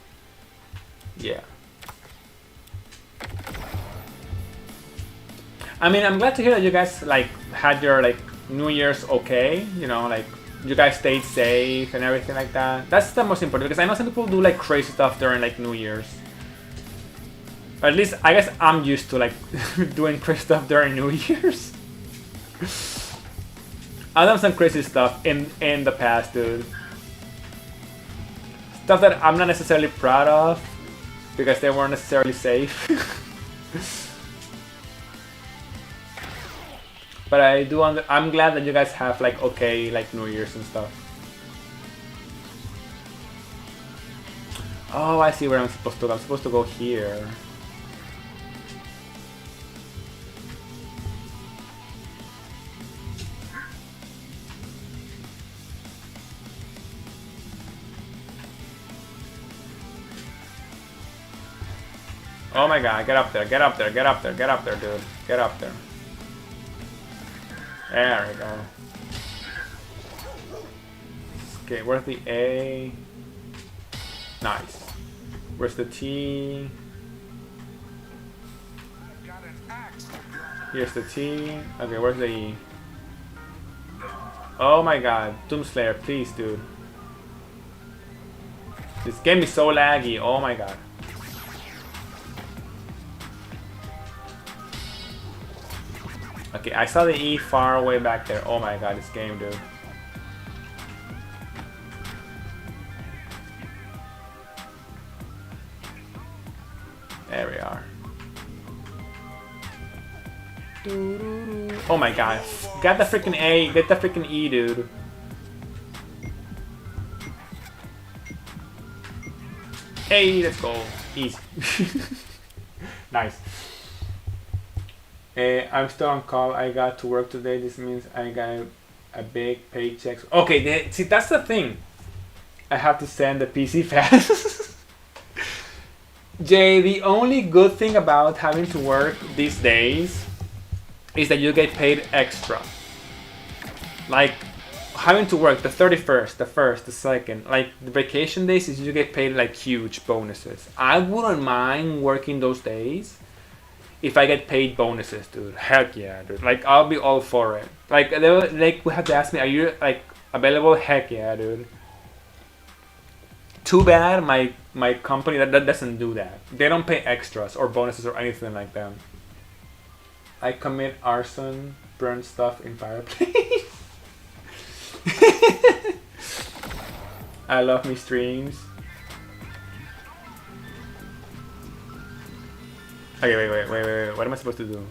Yeah. I mean, I'm glad to hear that you guys like had your like New Year's okay, you know, like you guys stayed safe and everything like that. That's the most important, because I know some people do like crazy stuff during like New Year's. Or at least I guess I'm used to like doing crazy stuff during New Year's. I've done some crazy stuff in the past, dude. Stuff that I'm not necessarily proud of because they weren't necessarily safe. But I do. I'm glad that you guys have like okay like New Year's and stuff. Oh, I see where I'm supposed to go. I'm supposed to go here. Oh my god, get up there, get up there, get up there, get up there, dude. Get up there. There we go. Okay, where's the A? Nice. Where's the T? Here's the T. Okay, where's the E? Oh my god. Doomslayer, please, dude. This game is so laggy. Oh my god. Okay, I saw the E far away back there. Oh my god, this game, dude. There we are. Oh my god. Get the freaking A, get the freaking E, dude. Hey, let's go. Easy. Nice. I'm still on call. I got to work today. This means I got a big paycheck. Okay, see, that's the thing. I have to send the PC fast. Jay, the only good thing about having to work these days is that you get paid extra. Like, having to work the 31st, the 1st, the 2nd, like the vacation days is you get paid like huge bonuses. I wouldn't mind working those days if I get paid bonuses, dude. Heck yeah, dude. Like, I'll be all for it. Like, they would have to ask me, are you like available? Heck yeah, dude. Too bad my company that doesn't do that. They don't pay extras or bonuses or anything like that. I commit arson, burn stuff in fireplace. I love me streams. Okay, wait. What am I supposed to do?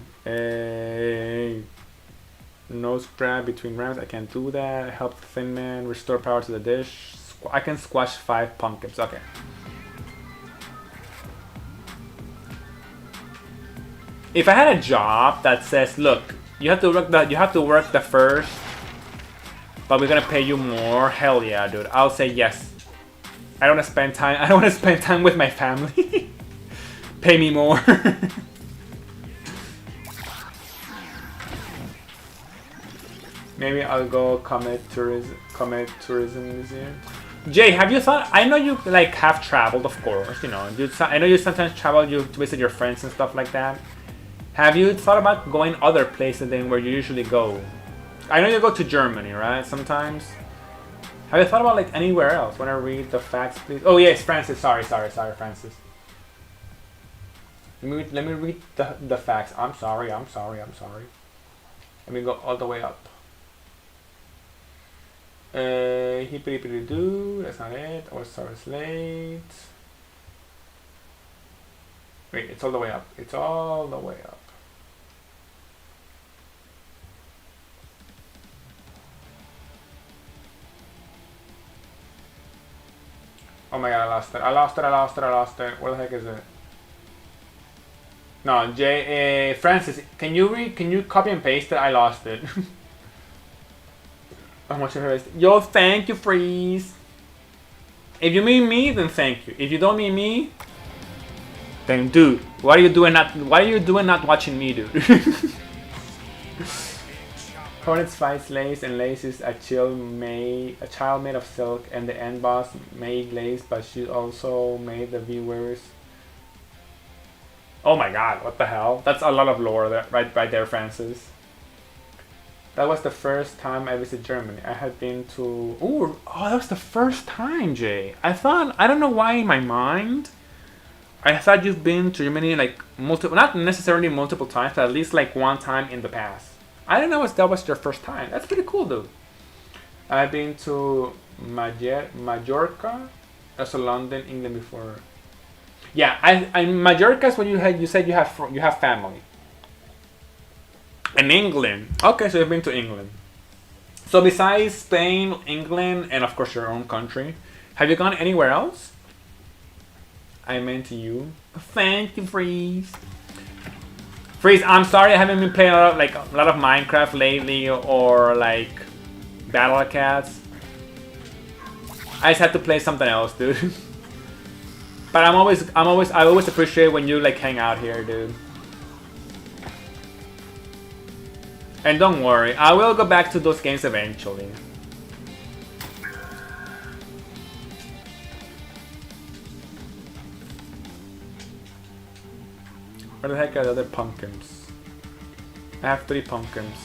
Nose grab between rounds. I can't do that. Help the thin man. Restore power to the dish. I can squash 5 pumpkins. Okay. If I had a job that says, look, you have to work the first, but we're gonna pay you more. Hell yeah, dude. I'll say yes. I don't want to spend time with my family. Pay me more. Maybe I'll go comet tourism museum. Jay, have you thought? I know you like have traveled, of course. You know, I know you sometimes travel to visit your friends and stuff like that. Have you thought about going other places than where you usually go? I know you go to Germany, right? Sometimes. Have you thought about like anywhere else? Want to read the facts, please? Oh yes, Francis. Sorry, Francis. Let me read the facts. I'm sorry. Let me go all the way up. Hippity doo. That's not it. I was sorry, late. Wait, it's all the way up. It's all the way up. Oh my god, I lost it. Where the heck is it? No, Francis, can you copy and paste it? I lost it. How much of it? Yo, thank you, Freeze. If you mean me, then thank you. If you don't mean me, then dude, why are you doing not watching me, dude? Hornets fights Lace, and Lace is a child made of silk, and the end boss made Lace, but she also made the viewers. Oh my god, what the hell? That's a lot of lore there, right there, Francis. That was the first time I visited Germany. I had been to... Oh, that was the first time, Jay. I don't know why in my mind, I thought you've been to Germany like not necessarily multiple times, but at least like one time in the past. I don't know if that was your first time. That's pretty cool, dude. I've been to Majorca, also London, England before. Yeah, Majorca is when you said you have family. In England. Okay, so you've been to England. So besides Spain, England, and of course your own country, have you gone anywhere else? I meant to you. Thank you, Freeze. Freeze, I'm sorry I haven't been playing a lot of Minecraft lately or like Battle Cats. I just had to play something else, dude. But I always appreciate when you like hang out here, dude. And don't worry, I will go back to those games eventually. Where the heck are the other pumpkins? I have 3 pumpkins.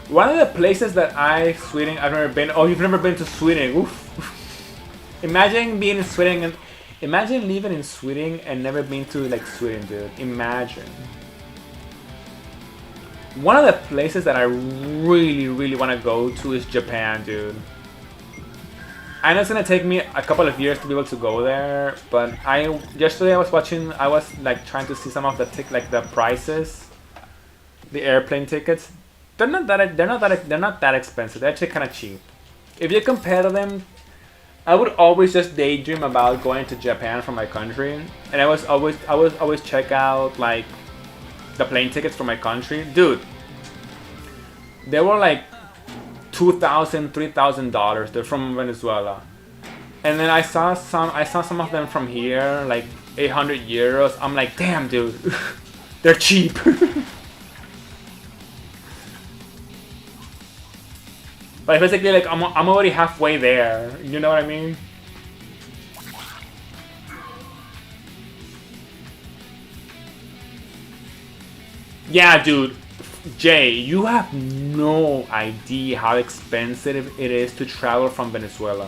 One of the places that Sweden, I've never been. Oh, you've never been to Sweden? Oof. Imagine being in Sweden and imagine living in Sweden and never been to like Sweden, dude. Imagine. One of the places that I really want to go to is Japan, dude. I know it's gonna take me a couple of years to be able to go there, but yesterday I was like trying to see some of the the prices, the airplane tickets. They're not that expensive. They're actually kind of cheap. If you compare them, I would always just daydream about going to Japan from my country, and I was always check out like the plane tickets from my country, dude. They were like $2,000, $3,000. They're from Venezuela, and then I saw some of them from here, like 800 euros. I'm like, damn, dude, they're cheap. But basically, like I'm already halfway there. You know what I mean? Yeah, dude. Jay, you have no idea how expensive it is to travel from Venezuela.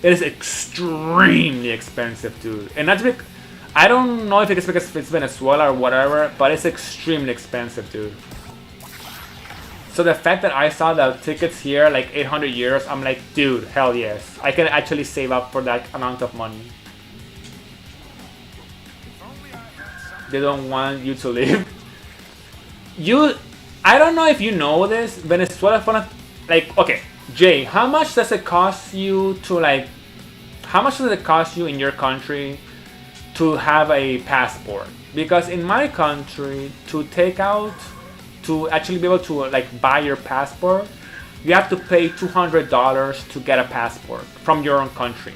It is extremely expensive, dude. And that's because I don't know if it's because it's Venezuela or whatever, but it's extremely expensive, dude. So the fact that I saw the tickets here, like 800 euros, I'm like, dude, hell yes. I can actually save up for that amount of money. They don't want you to leave. I don't know if you know this, Venezuela, like, okay, Jay, how much does it cost you to, like, how much does it cost you in your country to have a passport? Because in my country, to actually be able to like buy your passport, you have to pay $200 to get a passport from your own country.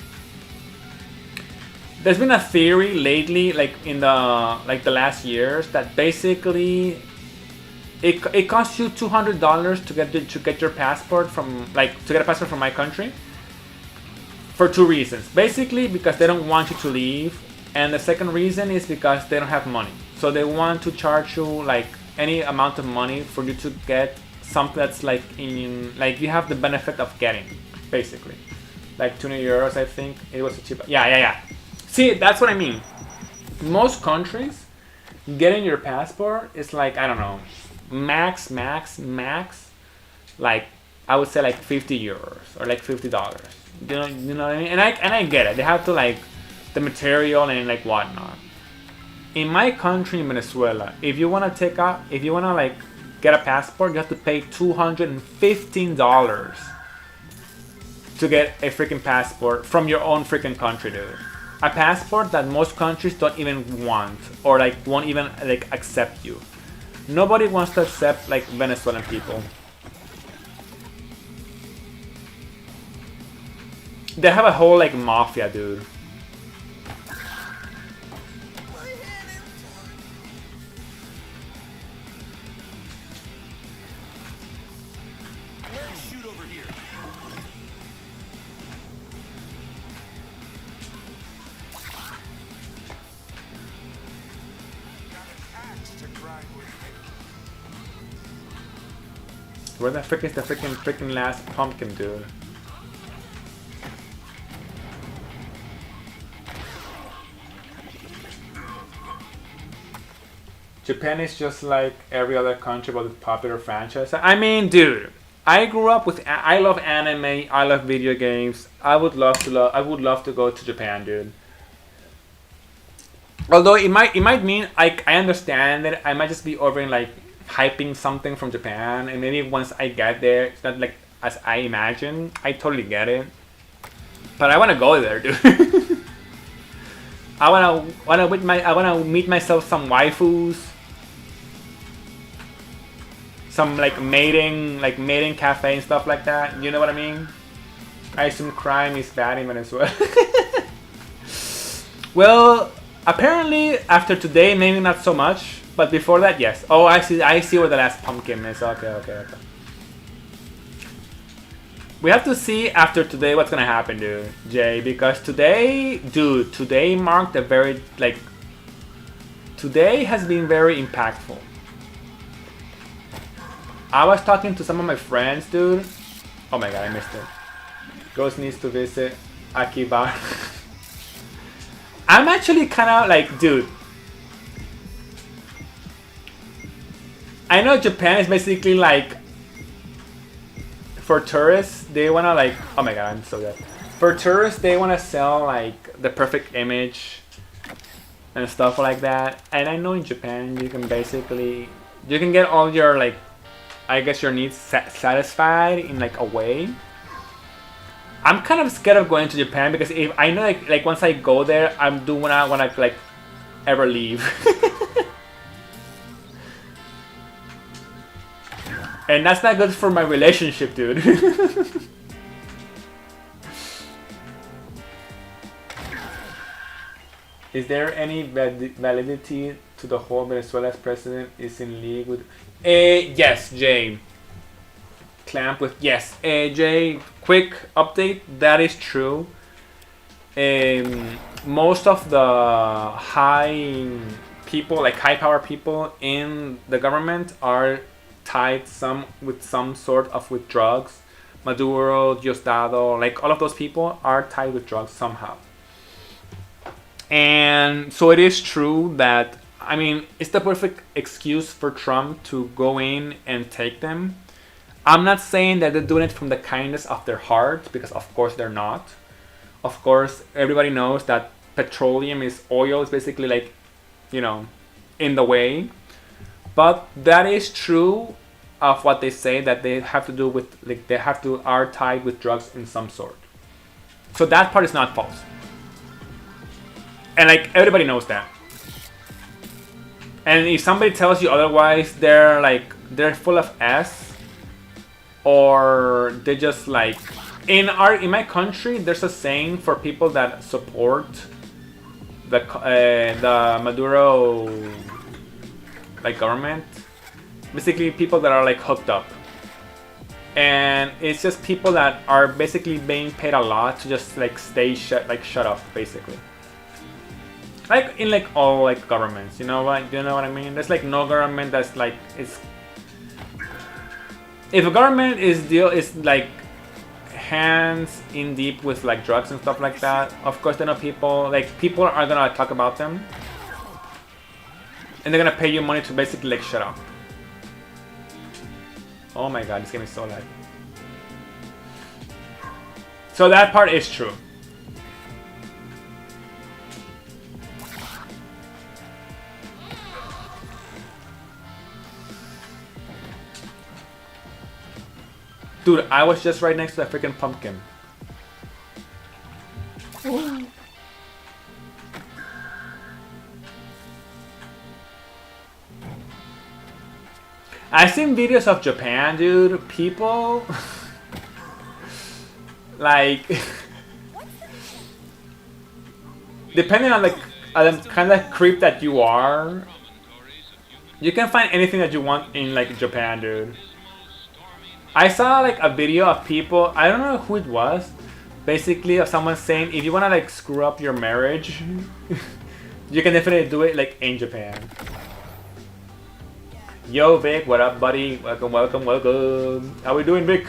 There's been a theory lately, like in the last years, that basically it costs you $200 to get your passport from my country for 2 reasons. Basically, because they don't want you to leave, and the second reason is because they don't have money. So they want to charge you like any amount of money for you to get something that's like you have the benefit of getting, basically. Like 20 euros, I think. It was cheap. Yeah. See, that's what I mean. Most countries, getting your passport is like, I don't know, max, like, I would say like 50 euros or like $50. You know what I mean? And I get it. They have to like the material and like whatnot. In my country, in Venezuela, if you wanna like get a passport, you have to pay $215 to get a freaking passport from your own freaking country, dude. A passport that most countries don't even want, or like won't even like accept you. Nobody wants to accept like Venezuelan people. They have a whole like mafia, dude. Where the frick is the freaking last pumpkin, dude? Japan is just like every other country but with popular franchise. I mean, dude, I grew up with. I love anime. I love video games. I would love to go to Japan, dude. Although it might mean I understand that I might just be over in like hyping something from Japan, and maybe once I get there, it's not like as I imagine. I totally get it, but I want to go there, dude. I wanna meet myself some waifus, some like mating cafe and stuff like that. You know what I mean? I assume crime is bad in Venezuela. Well, apparently after today, maybe not so much, but before that, yes. Oh, I see where the last pumpkin is. Okay. We have to see after today what's gonna happen, dude, Jay, because today marked a very, like, today has been very impactful. I was talking to some of my friends, dude. Oh my god, I missed it. Ghost needs to visit Akiba. I'm actually kind of like, dude. I know Japan is basically like, for tourists, they want to like, oh my god, I'm so dead. For tourists, they want to sell like the perfect image and stuff like that. And I know in Japan, you can get all your, like, I guess your needs satisfied in like a way. I'm kind of scared of going to Japan because if I know like once I go there, I do not want to like ever leave. And that's not good for my relationship, dude. Is there any validity to the whole Venezuela's president is in league with... yes, Jay. Clamp with... Yes. Jay, quick update. That is true. Most of the high people, like high power people in the government are tied with some sort of with drugs. Maduro, Diosdado, like all of those people are tied with drugs somehow. And so it is true that, I mean, it's the perfect excuse for Trump to go in and take them. I'm not saying that they're doing it from the kindness of their heart, because of course they're not. Of course, everybody knows that oil is basically like, you know, in the way. But that is true of what they say, that they have to do with, like, are tied with drugs in some sort. So that part is not false. And like everybody knows that. And if somebody tells you otherwise, they're full of S, or they just like, in my country, there's a saying for people that support the Maduro like government, basically people that are like hooked up, and it's just people that are basically being paid a lot to just like shut up, basically. Like in like all like governments, you know what I mean? There's like no government that's like, it's, if a government is like hands in deep with like drugs and stuff like that, of course they know people are gonna talk about them, and they're gonna pay you money to basically like shut up. Oh my god, this game is so lag. So that part is true. Dude, I was just right next to that freaking pumpkin. I've seen videos of Japan, dude. People like depending on like the kind of creep that you are, you can find anything that you want in like Japan, dude. I saw like a video of people, I don't know who it was, basically of someone saying if you wanna like screw up your marriage, you can definitely do it like in Japan. Yo Vic, what up buddy? Welcome. How we doing, Vic?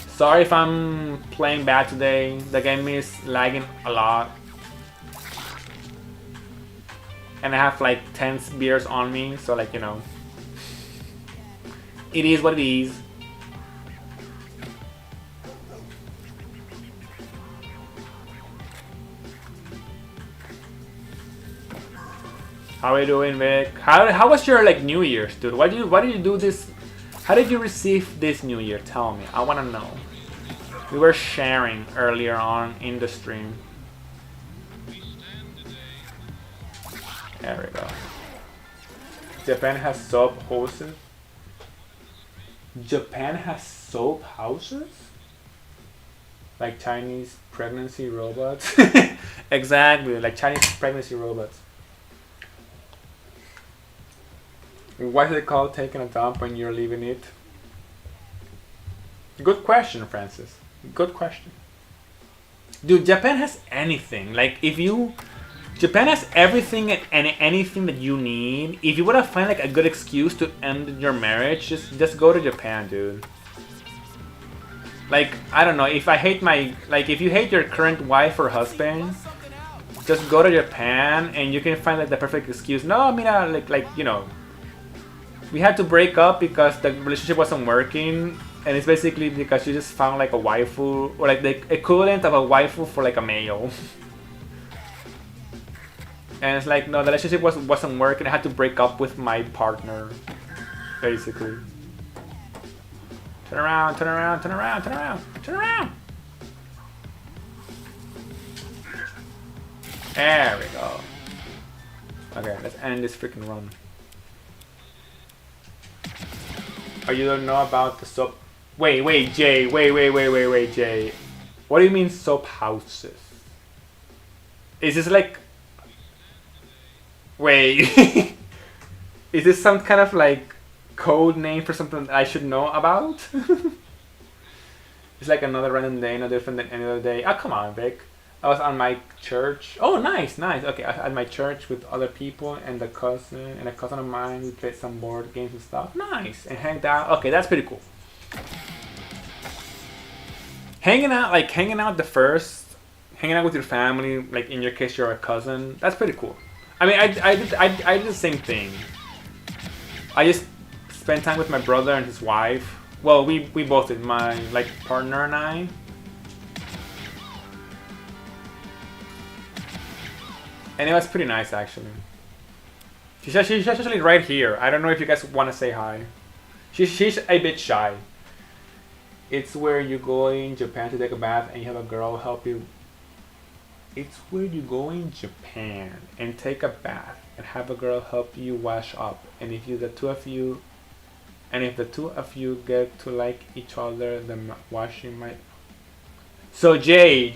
Sorry if I'm playing bad today, the game is lagging a lot. And I have like 10 beers on me, so like, you know. It is what it is. How are you doing, Vic? How was your like New Year's, dude? Why did you do this? How did you receive this New Year? Tell me. I wanna know. We were sharing earlier on in the stream. There we go. Japan has soap houses. Japan has soap houses? Like Chinese pregnancy robots. Exactly, like Chinese pregnancy robots. What is it called taking a dump when you're leaving it? Good question, Francis. Good question. Dude, Japan has anything. Like, if you... Japan has everything and anything that you need. If you want to find, like, a good excuse to end your marriage, just go to Japan, dude. Like, I don't know, if I hate my... Like, if you hate your current wife or husband, just go to Japan and you can find, like, the perfect excuse. No, I mean, like, you know... We had to break up because the relationship wasn't working, and it's basically because you just found like a waifu, or like the equivalent of a waifu for like a male. And it's like, no, the relationship wasn't working. I had to break up with my partner, basically. Turn around, turn around, turn around, turn around, turn around. There we go. Okay, let's end this freaking run. Oh, you don't know about the soap... Wait, Jay. Wait, Jay. What do you mean soap houses? Is this like... Wait. Is this some kind of like code name for something that I should know about? It's like another random day, no different than any other day. Oh, come on, Vic. I was on my church. Oh, nice. Okay, I was at my church with other people and a cousin of mine. We played some board games and stuff. Nice. And hanged out. Okay, that's pretty cool. Hanging out with your family, like in your case you're a cousin, that's pretty cool. I mean, I did the same thing. I just spent time with my brother and his wife. Well, we both did. My like partner and I. And it was pretty nice, actually. She's actually right here. I don't know if you guys want to say hi. She's a bit shy. It's where you go in Japan to take a bath and you have a girl help you. It's where you go in Japan and take a bath and have a girl help you wash up. And if the two of you get to like each other, the washing might... So Jay,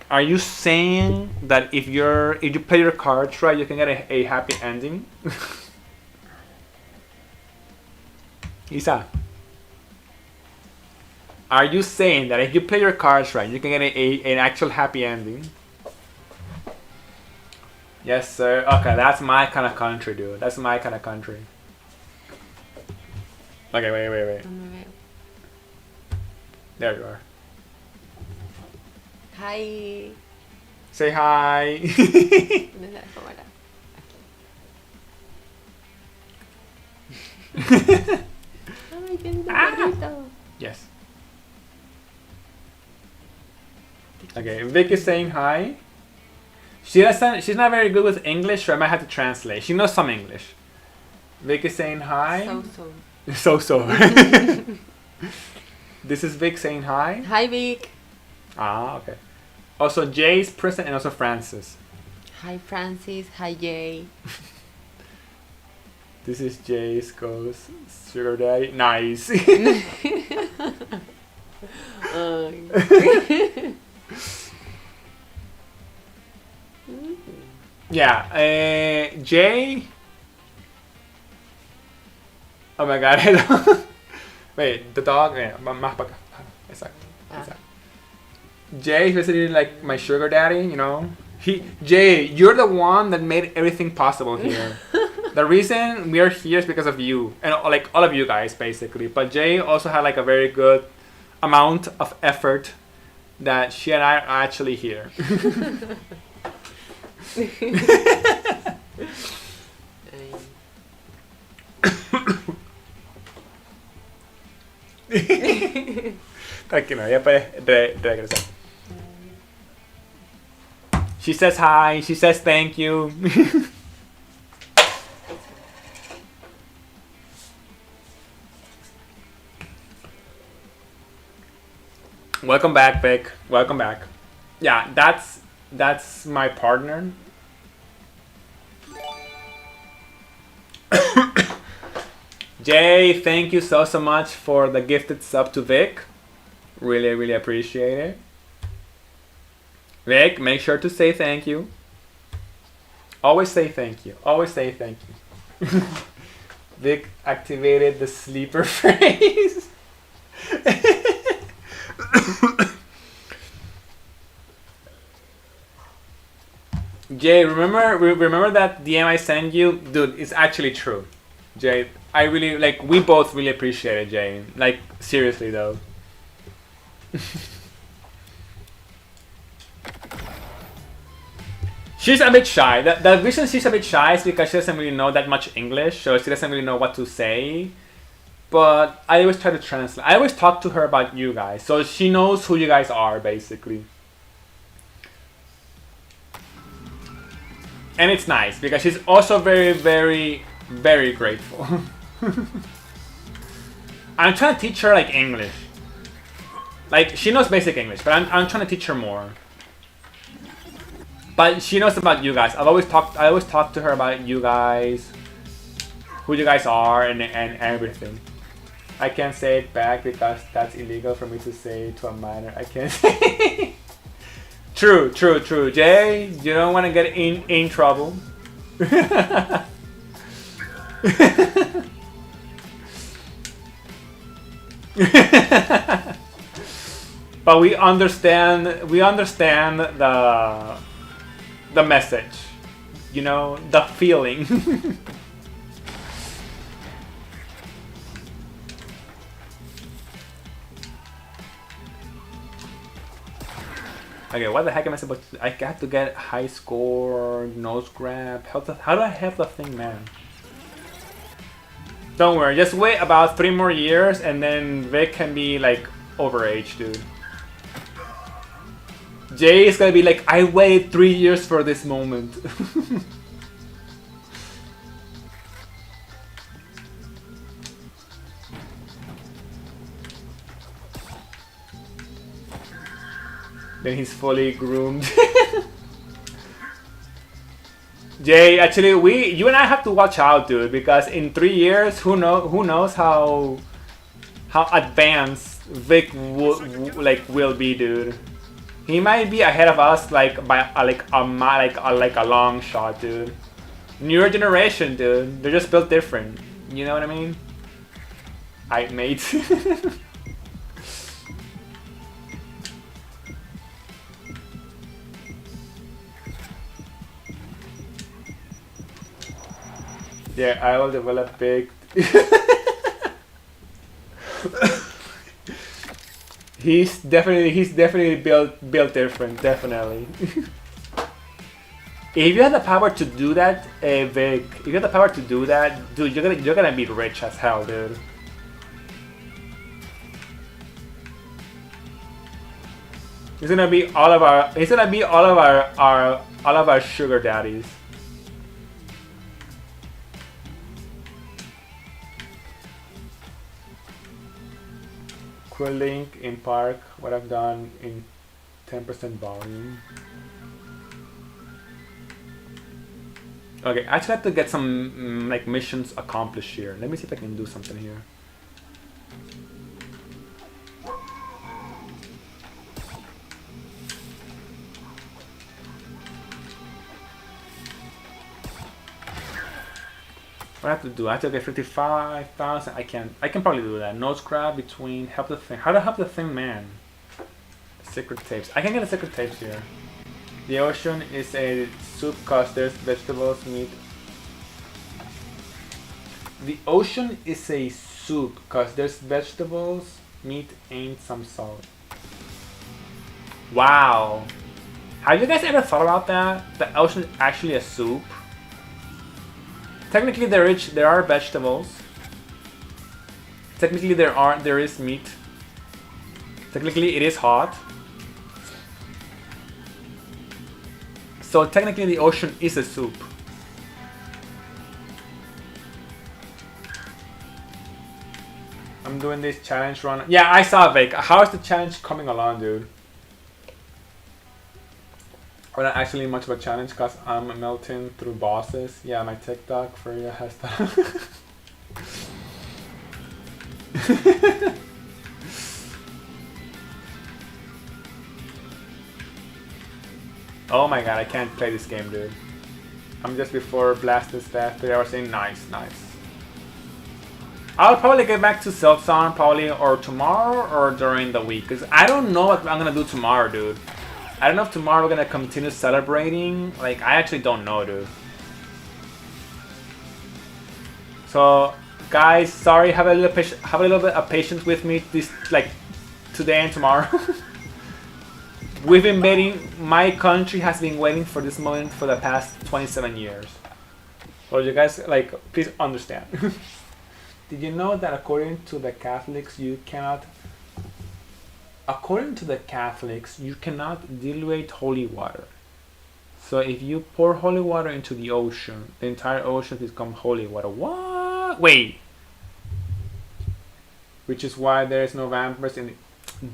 are you saying that if you play your cards right, you can get a happy ending? Isa, are you saying that if you play your cards right, you can get an actual happy ending? Yes, sir. Okay, that's my kind of country, dude. That's my kind of country. Okay, wait. There you are. Hi. Say hi. ¿Dónde está la cámara? Aquí. Ay, qué lindo perrito. Yes. Okay, Vic is saying hi. She's not very good with English, so I might have to translate. She knows some English. Vic is saying hi. So. This is Vic saying hi. Hi, Vic. Ah, okay. Also, Jay's present and also Francis. Hi, Francis. Hi, Jay. This is Jay's ghost sugar daddy. Nice. Yeah, Jay. Oh my god, hello. Wait, the dog. Yeah, exactly. Jay is basically like my sugar daddy, you know. Jay, you're the one that made everything possible here. The reason we are here is because of you and like all of you guys, basically. But Jay also had like a very good amount of effort that she and I are actually here. Tranquilo, ya puedes regresar. She says hi, she says thank you. Welcome back, Vic. Welcome back. Yeah, that's my partner. Jay, thank you so much for the gifted sub to Vic. Really, really appreciate it. Vic, make sure to say thank you. Always say thank you. Always say thank you. Vic activated the sleeper phrase. Jay, remember that DM I sent you? Dude, it's actually true. Jay, I really, like, we both really appreciate it, Jay. Like, seriously, though. She's a bit shy. The reason she's a bit shy is because she doesn't really know that much English, so she doesn't really know what to say. But I always try to translate. I always talk to her about you guys, so she knows who you guys are, basically. And it's nice, because she's also very, very, very grateful. I'm trying to teach her, like, English. Like, she knows basic English, but I'm trying to teach her more. But she knows about you guys. I always talk to her about you guys, who you guys are, and everything. I can't say it back because that's illegal for me to say to a minor. I can't say. True. Jay, you don't want to get in trouble. But we understand the message, you know, the feeling. Okay, what the heck am I supposed to do? I have to get high score, nose grab. How do I have the thing, man? Don't worry, just wait about 3 more years and then Vic can be like overage, dude. Jay is gonna be like, I waited 3 years for this moment. Then he's fully groomed. Jay, actually, you and I have to watch out, dude, because in 3 years, who knows how advanced Vic will be, dude. He might be ahead of us like by a long shot, dude. Newer generation, dude. They're just built different. You know what I mean? Aight, mate. Yeah, I will develop big. He's definitely built different, definitely. If you have the power to do that, Vic, if you have the power to do that, dude, you're gonna be rich as hell, dude. He's gonna be all of our sugar daddies. Link in park, what I've done in 10% volume. Okay, I actually have to get some like missions accomplished here. Let me see if I can do something here. What I have to do? I have to get 55,000. I can probably do that. Nose grab between help the thing. How to help the thing, man? Secret tapes. I can get the secret tapes here. The ocean is a soup cause there's vegetables, meat. The ocean is a soup cause there's vegetables, meat, and some salt. Wow. Have you guys ever thought about that? The ocean is actually a soup? Technically there are vegetables. Technically there is meat. Technically it is hot. So technically the ocean is a soup. I'm doing this challenge run. Yeah, I saw Vic. How is the challenge coming along, dude? Or not actually much of a challenge because I'm melting through bosses. Yeah, my TikTok for you has that. Oh my god, I can't play this game, dude. I'm just before Blasted Staff 3 hours in. Nice, nice. I'll probably get back to Zelda probably or tomorrow or during the week. Because I don't know what I'm going to do tomorrow, dude. I don't know if tomorrow we're going to continue celebrating. Like, I actually don't know, dude. So, guys, sorry, have a little bit of patience with me this, like, today and tomorrow. We've been waiting, my country has been waiting for this moment for the past 27 years. So you guys, like, please understand. Did you know that according to the Catholics, you cannot dilute holy water. So if you pour holy water into the ocean, the entire ocean becomes holy water. What? Wait. Which is why there is no vampires in the...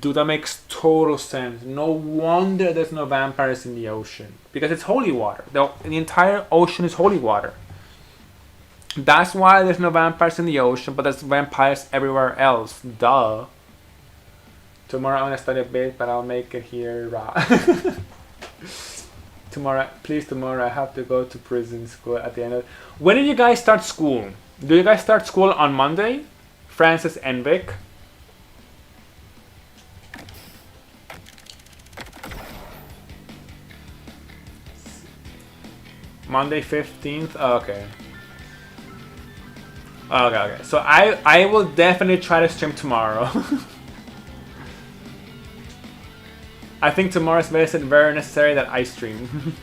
Dude, that makes total sense. No wonder there's no vampires in the ocean. Because it's holy water. The entire ocean is holy water. That's why there's no vampires in the ocean, but there's vampires everywhere else. Duh. Tomorrow I'm gonna study a bit, but I'll make it here raw. Tomorrow I have to go to prison school at the end of... When did you guys start school? Do you guys start school on Monday? Francis and Vic? Monday 15th? Oh, okay. Okay. So I will definitely try to stream tomorrow. I think tomorrow is very necessary that I stream.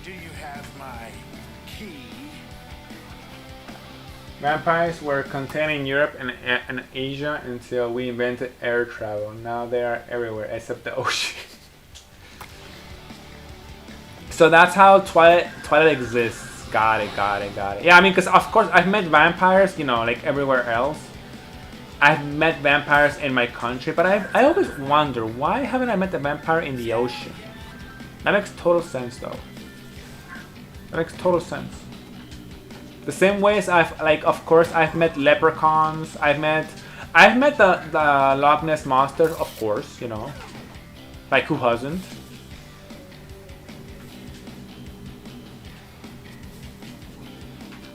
Do you have my key? Vampires were contained in Europe and Asia until we invented air travel. Now they are everywhere except the ocean. So that's how Twilight exists. Got it. Yeah, I mean, because of course I've met vampires, you know, like everywhere else. I've met vampires in my country, but I always wonder, why haven't I met a vampire in the ocean? That makes total sense, though. That makes total sense. The same way as of course, I've met leprechauns. I've met the Loch Ness monster, of course, you know. Like, who hasn't?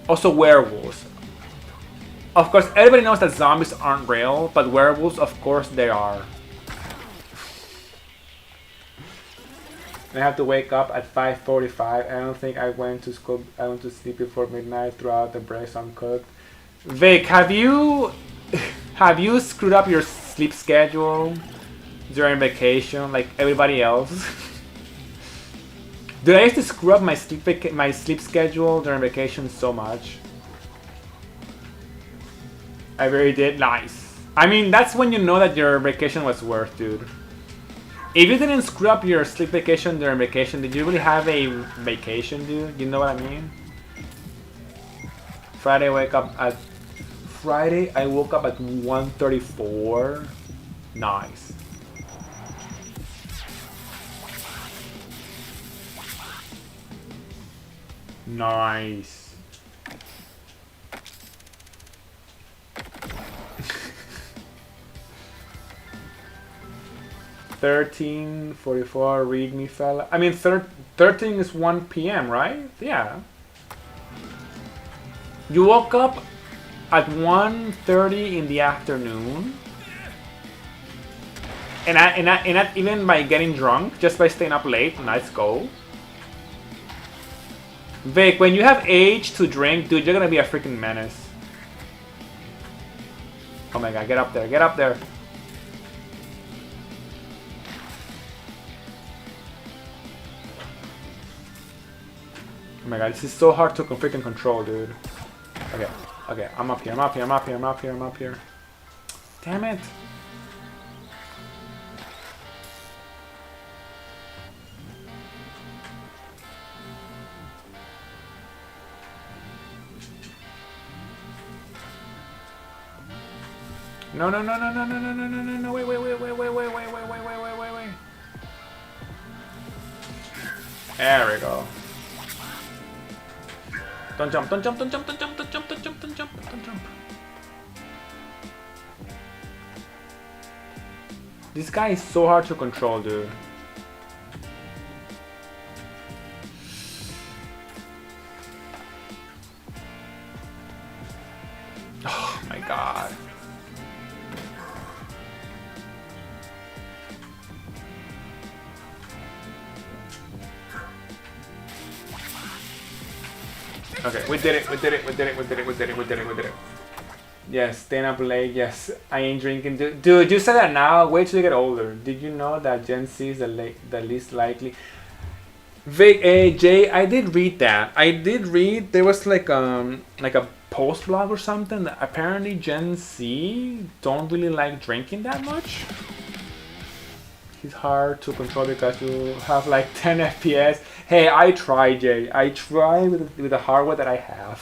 Also, werewolves. Of course, everybody knows that zombies aren't real, but werewolves, of course, they are. I have to wake up at 5:45. I don't think I went to school. I went to sleep before midnight throughout the break, so I'm cooked. Vic, have you screwed up your sleep schedule during vacation like everybody else? Dude, I used to screw up my sleep schedule during vacation so much. I really did. Nice. I mean, that's when you know that your vacation was worth, dude. If you didn't screw up your sleep vacation during vacation, did you really have a vacation, dude? You know what I mean? Friday I woke up at 1:34. Nice. Nice. 13:44, read me, fella. I mean, 13 is 1 p.m., right? Yeah. You woke up at 1:30 in the afternoon, and not even by getting drunk, just by staying up late. Let's go. Vic, when you have age to drink, dude, you're gonna be a freaking menace. Oh my god, get up there, get up there. Oh my god, this is so hard to freaking control, dude. Okay, I'm up here. Damn it. No, no, no, no, no, no, no, no, no, no, no, wait, wait, wait, wait, wait, wait, wait, wait, wait, wait, wait, wait, wait. There we go. Don't jump, don't jump, don't jump, don't jump, don't jump, don't jump, don't jump, don't jump. This guy is so hard to control, dude. Oh my god. Okay, we did it, we did it, we did it, we did it, we did it, we did it, we did it. Yes, staying up late, yes, I ain't drinking. Dude, you said that now, wait till you get older. Did you know that Gen Z is the least likely? Vic, Jay, I did read that. I did read, there was like a post blog or something that apparently Gen Z don't really like drinking that much. It's hard to control because you have like 10 FPS. Hey, I try, Jay. I try with the hardware that I have.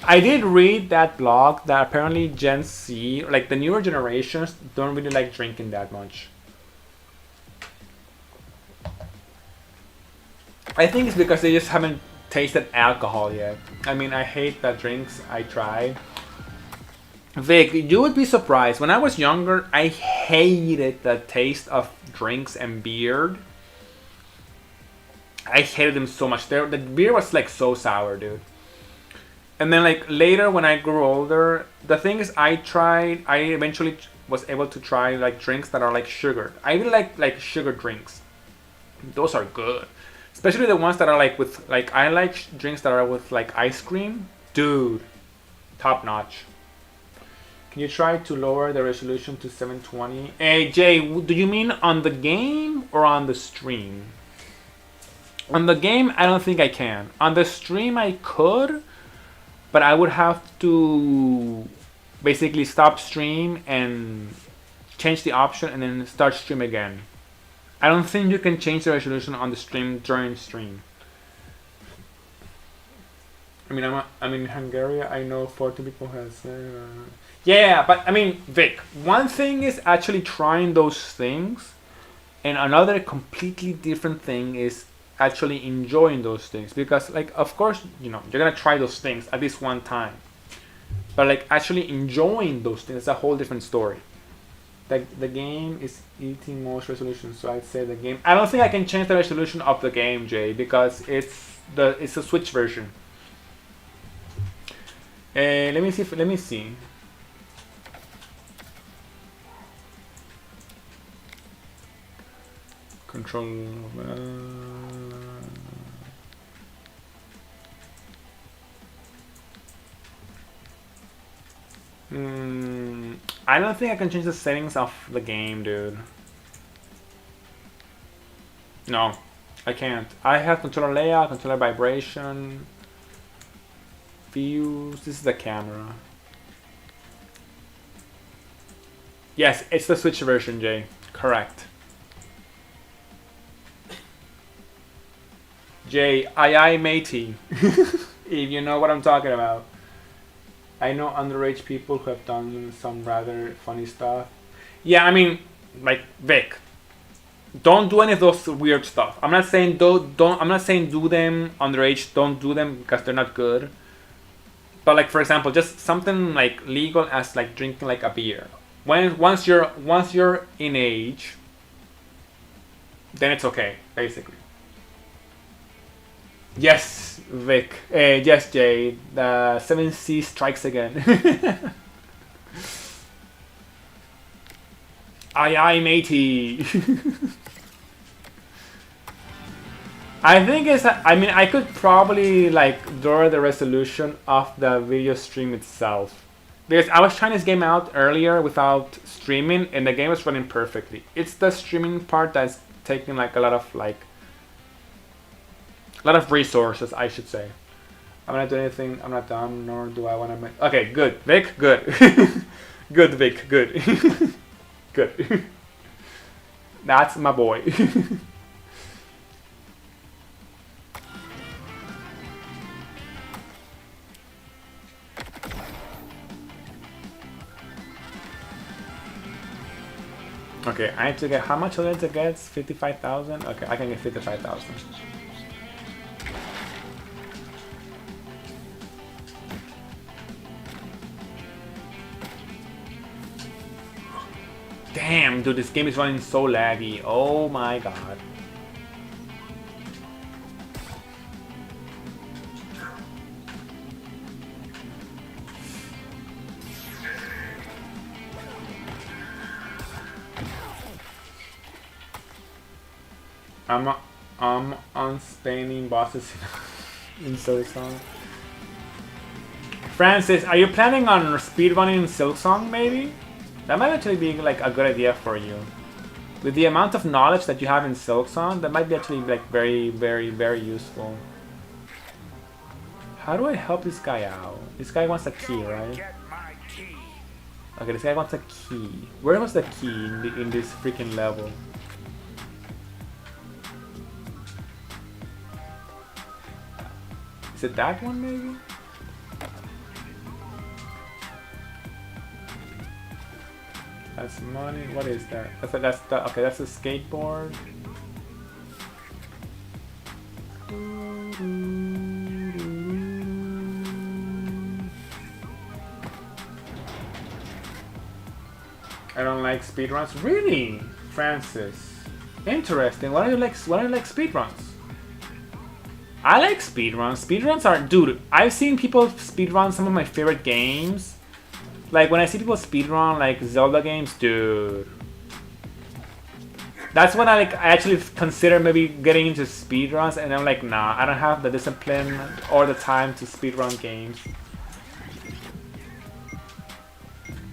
I did read that blog that apparently Gen Z, like the newer generations, don't really like drinking that much. I think it's because they just haven't tasted alcohol yet. I mean, I hate that drinks. I try. Vic, you would be surprised. When I was younger, I hated the taste of drinks and beer. I hated them so much. The beer was like so sour, dude. And then like later when I grew older, the thing is I eventually was able to try like drinks that are like sugar. I really like sugar drinks. Those are good. Especially the ones that are like with like I like drinks that are with like ice cream. Dude, top notch. Can you try to lower the resolution to 720? Hey Jay, do you mean on the game or on the stream? On the game, I don't think I can. On the stream, I could, but I would have to basically stop stream and change the option and then start stream again. I don't think you can change the resolution on the stream during stream. I mean, I'm in Hungary. I know 40 people has. Yeah, but I mean, Vic. One thing is actually trying those things, and another completely different thing is actually enjoying those things. Because, like, of course, you know, you're gonna try those things at least one time, but like actually enjoying those things is a whole different story. The game is eating most resolution, so I'd say the game. I don't think I can change the resolution of the game, Jay, because it's a Switch version. Let me see. Let me see. Control. I don't think I can change the settings of the game, dude. No, I can't. I have controller layout, controller vibration, views. This is the camera. Yes, it's the Switch version, Jay. Correct. Jay, aye matey. If you know what I'm talking about. I know underage people who have done some rather funny stuff. Yeah, I mean, like Vic, don't do any of those weird stuff. I'm not saying don't. I'm not saying do them underage. Don't do them because they're not good. But like for example, just something like legal as like drinking like a beer. Once you're in age, then it's okay, basically. Yes, Vic. Yes, Jay. The 7C strikes again. Aye, matey. I think it's. I mean, I could probably like lower the resolution of the video stream itself, because I was trying this game out earlier without streaming, and the game was running perfectly. It's the streaming part that's taking like a lot of resources, I should say. I'm not doing anything. I'm not dumb, nor do I want to make. Okay, good, Vic. Good, good, Vic. Good, good. That's my boy. Okay, I need to get how much audience it gets? 55,000? Okay, I can get 55,000. Damn, dude, this game is running so laggy. Oh my god. I'm on Spaining bosses in Silksong. Francis, are you planning on speedrunning in Silksong maybe? That might actually be like a good idea for you. With the amount of knowledge that you have in Silksong, that might be actually like very, very, very useful. How do I help this guy out? This guy wants a key, right? Get my key. Okay, this guy wants a key. Where was the key in this freaking level? Is it that one maybe? That's money. What is that? That's the okay. That's a skateboard. I don't like speedruns. Really, Francis? Interesting. Why don't you like speedruns? I like speedruns. Speedruns are, dude. I've seen people speedrun some of my favorite games. Like when I see people speedrun like Zelda games, dude. That's when I actually consider maybe getting into speedruns, and I'm like, nah, I don't have the discipline or the time to speedrun games.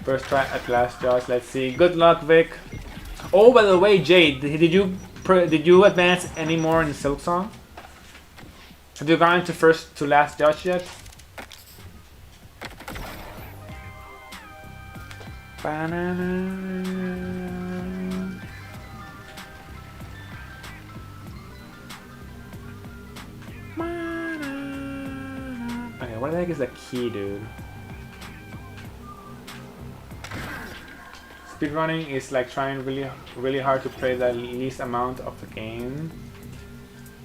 First try at last, Josh. Let's see. Good luck, Vic. Oh, by the way, Jade, did you advance any more in Silksong? Have you gone to first to last Josh yet? Banana. Okay, what the heck is the key, dude? Speedrunning is like trying really hard to play the least amount of the game.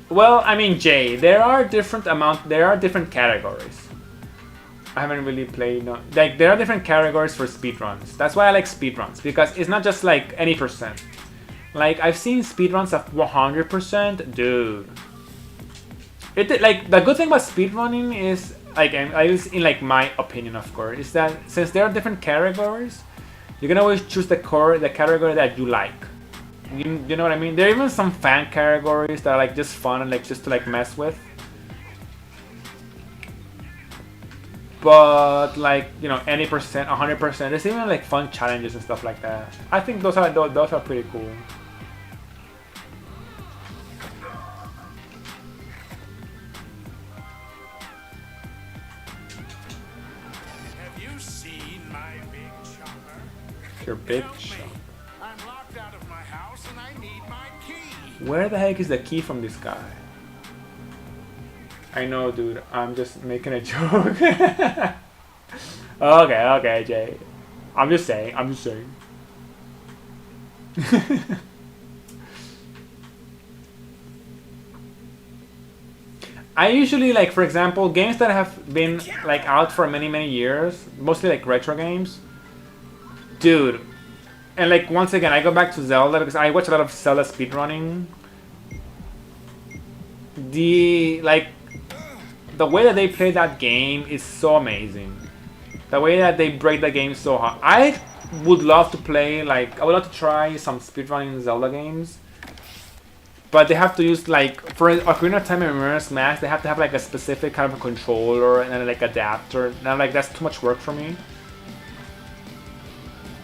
Well, I mean, Jay, there are different categories. I haven't really played, no, like there are different categories for speedruns. That's why I like speedruns, because it's not just like any percent. Like I've seen speedruns of 100%, dude. It like the good thing about speedrunning is like, in like my opinion, of course, is that since there are different categories, you can always choose the category that you like. You know what I mean? There are even some fan categories that are like just fun and like just to like mess with. But like, you know, any percent, 100%, there's even like fun challenges and stuff like that. I think those are pretty cool. Have you seen my big chopper? Your big Help me. shot. I'm locked out of my house and I need my key. Where the heck is the key from this guy? I know, dude. I'm just making a joke. Okay, Jay. I'm just saying. I usually like, for example, games that have been like out for many years, mostly like retro games. Dude. And like once again, I go back to Zelda because I watch a lot of Zelda speedrunning. The way that they play that game is so amazing. The way that they break the game so hard. I would love to play, like, I would love to try some speedrunning Zelda games. But they have to use, like, for Ocarina of Time and Majora's Mask, they have to have, like, a specific kind of a controller and then, like, adapter. And I'm like, that's too much work for me.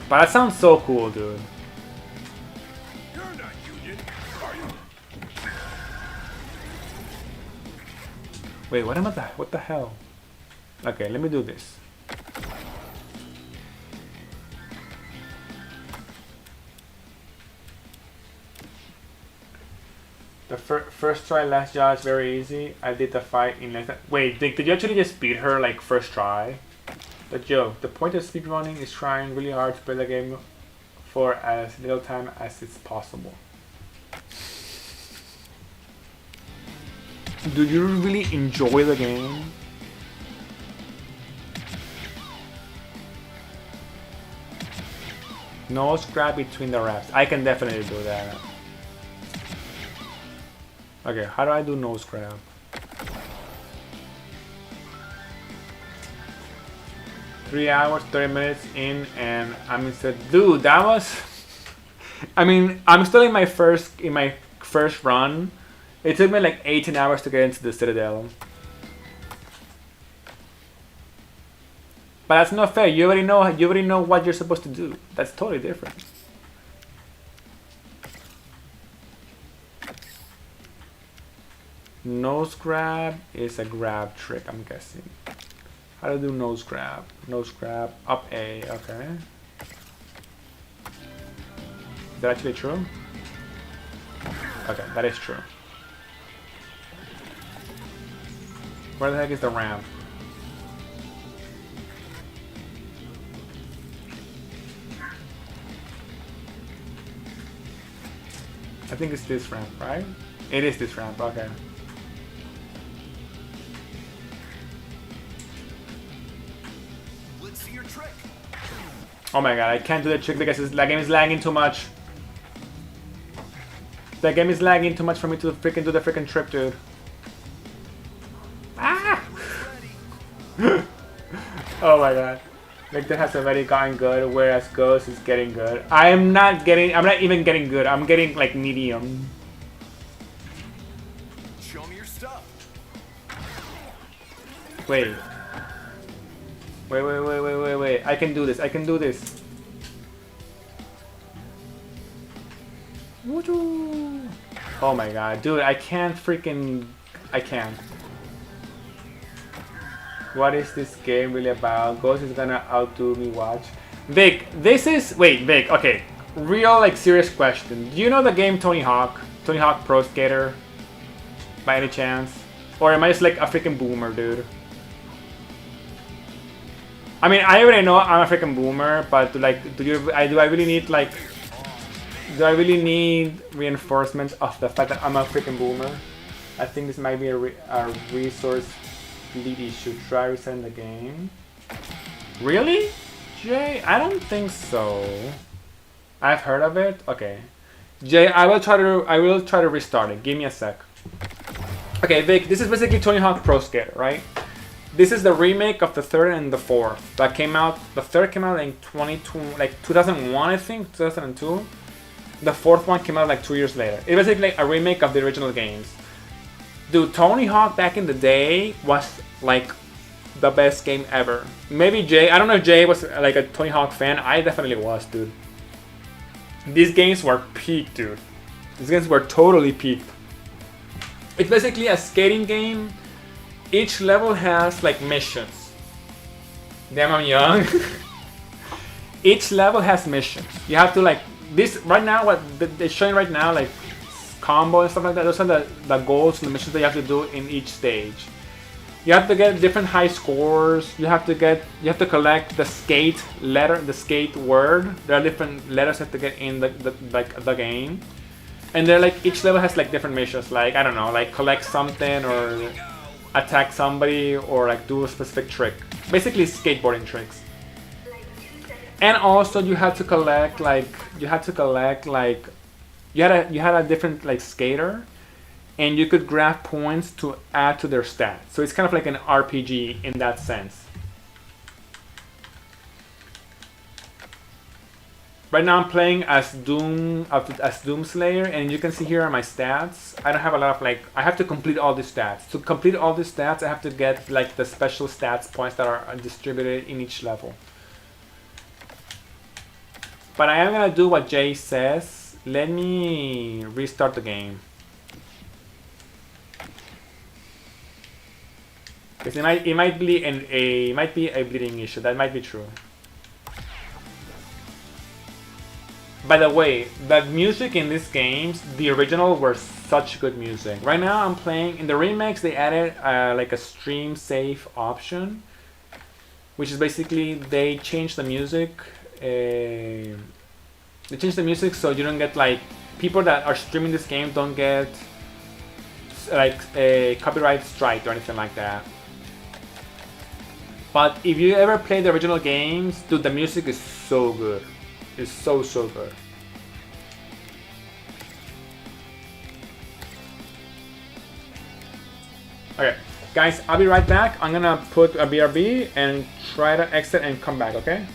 But that sounds so cool, dude. You're not union, are you? Wait, what the hell? Okay, let me do this. The first try, last judge, very easy. I did the fight in less than... Wait, did you actually just beat her, like, first try? The joke. The point of speedrunning is trying really hard to play the game for as little time as it's possible. Do you really enjoy the game? No scrap between the reps. I can definitely do that. Okay, how do I do no scrap? Three hours, 30 minutes in, and I'm instead. Dude, that was. I mean, I'm still in my first run. It took me like 18 hours to get into the Citadel. But that's not fair. You already know what you're supposed to do. That's totally different. Nose grab is a grab trick, I'm guessing. How to do nose grab? Nose grab, up A, okay. Is that actually true? Okay, that is true. Where the heck is the ramp? I think it's this ramp, right? It is this ramp, okay. Let's see your trick. Oh my god, I can't do the trick because that game is lagging too much. That game is lagging too much for me to freaking do the freaking trick, dude. Ah! Oh my god. Victor has already gotten good, whereas Ghost is getting good. I'm not even getting good. I'm getting like medium. Show me your stuff. Wait. Wait. I can do this. I can do this. Woo-hoo. Oh my god, dude, I can't. What is this game really about? Ghost is gonna outdo me, watch. Vic, Vic, okay. Real, like, serious question. Do you know the game Tony Hawk? Tony Hawk Pro Skater? By any chance? Or am I just like a freaking boomer, dude? I mean, I already know I'm a freaking boomer, but like, do I really need reinforcement of the fact that I'm a freaking boomer? I think this might be a resource lead issue. Try resetting the game. Really? Jay? I don't think so. I've heard of it. Okay. Jay, I will try to restart it. Give me a sec. Okay, Vic, this is basically Tony Hawk Pro Skater, right? This is the remake of the third and the fourth that came out. The third came out in 2001, I think, 2002. The fourth one came out like 2 years later. It was basically like a remake of the original games. Dude, Tony Hawk back in the day was like the best game ever. Maybe Jay, I don't know if Jay was like a Tony Hawk fan. I definitely was, dude. These games were peak, dude. These games were totally peak. It's basically a skating game. Each level has like missions. Damn, I'm young. Each level has missions. You have to like this right now. What they're showing right now, like combo and stuff like that. Those are the goals and the missions that you have to do in each stage. You have to get different high scores. You have to collect the skate letter, the skate word. There are different letters you have to get in the game. And they're like each level has like different missions. Like I don't know, like collect something or attack somebody or like do a specific trick. Basically skateboarding tricks. And also you had to collect you had a different like skater, and you could grab points to add to their stats. So it's kind of like an RPG in that sense. Right now I'm playing as Doomslayer, and you can see here are my stats. I don't have a lot of I have to complete all these stats. To complete all these stats, I have to get like the special stats points that are distributed in each level. But I am gonna do what Jay says. Let me restart the game. Because it might be a bleeding issue. That might be true. By the way, the music in these games, the original were such good music. Right now I'm playing, in the remakes they added like a stream safe option, which is basically they changed the music. They changed the music so you don't get like people that are streaming this game don't get like a copyright strike or anything like that. But if you ever play the original games, dude, the music is so good. It's so good. Okay, guys, I'll be right back. I'm gonna put a BRB and try to exit and come back, okay?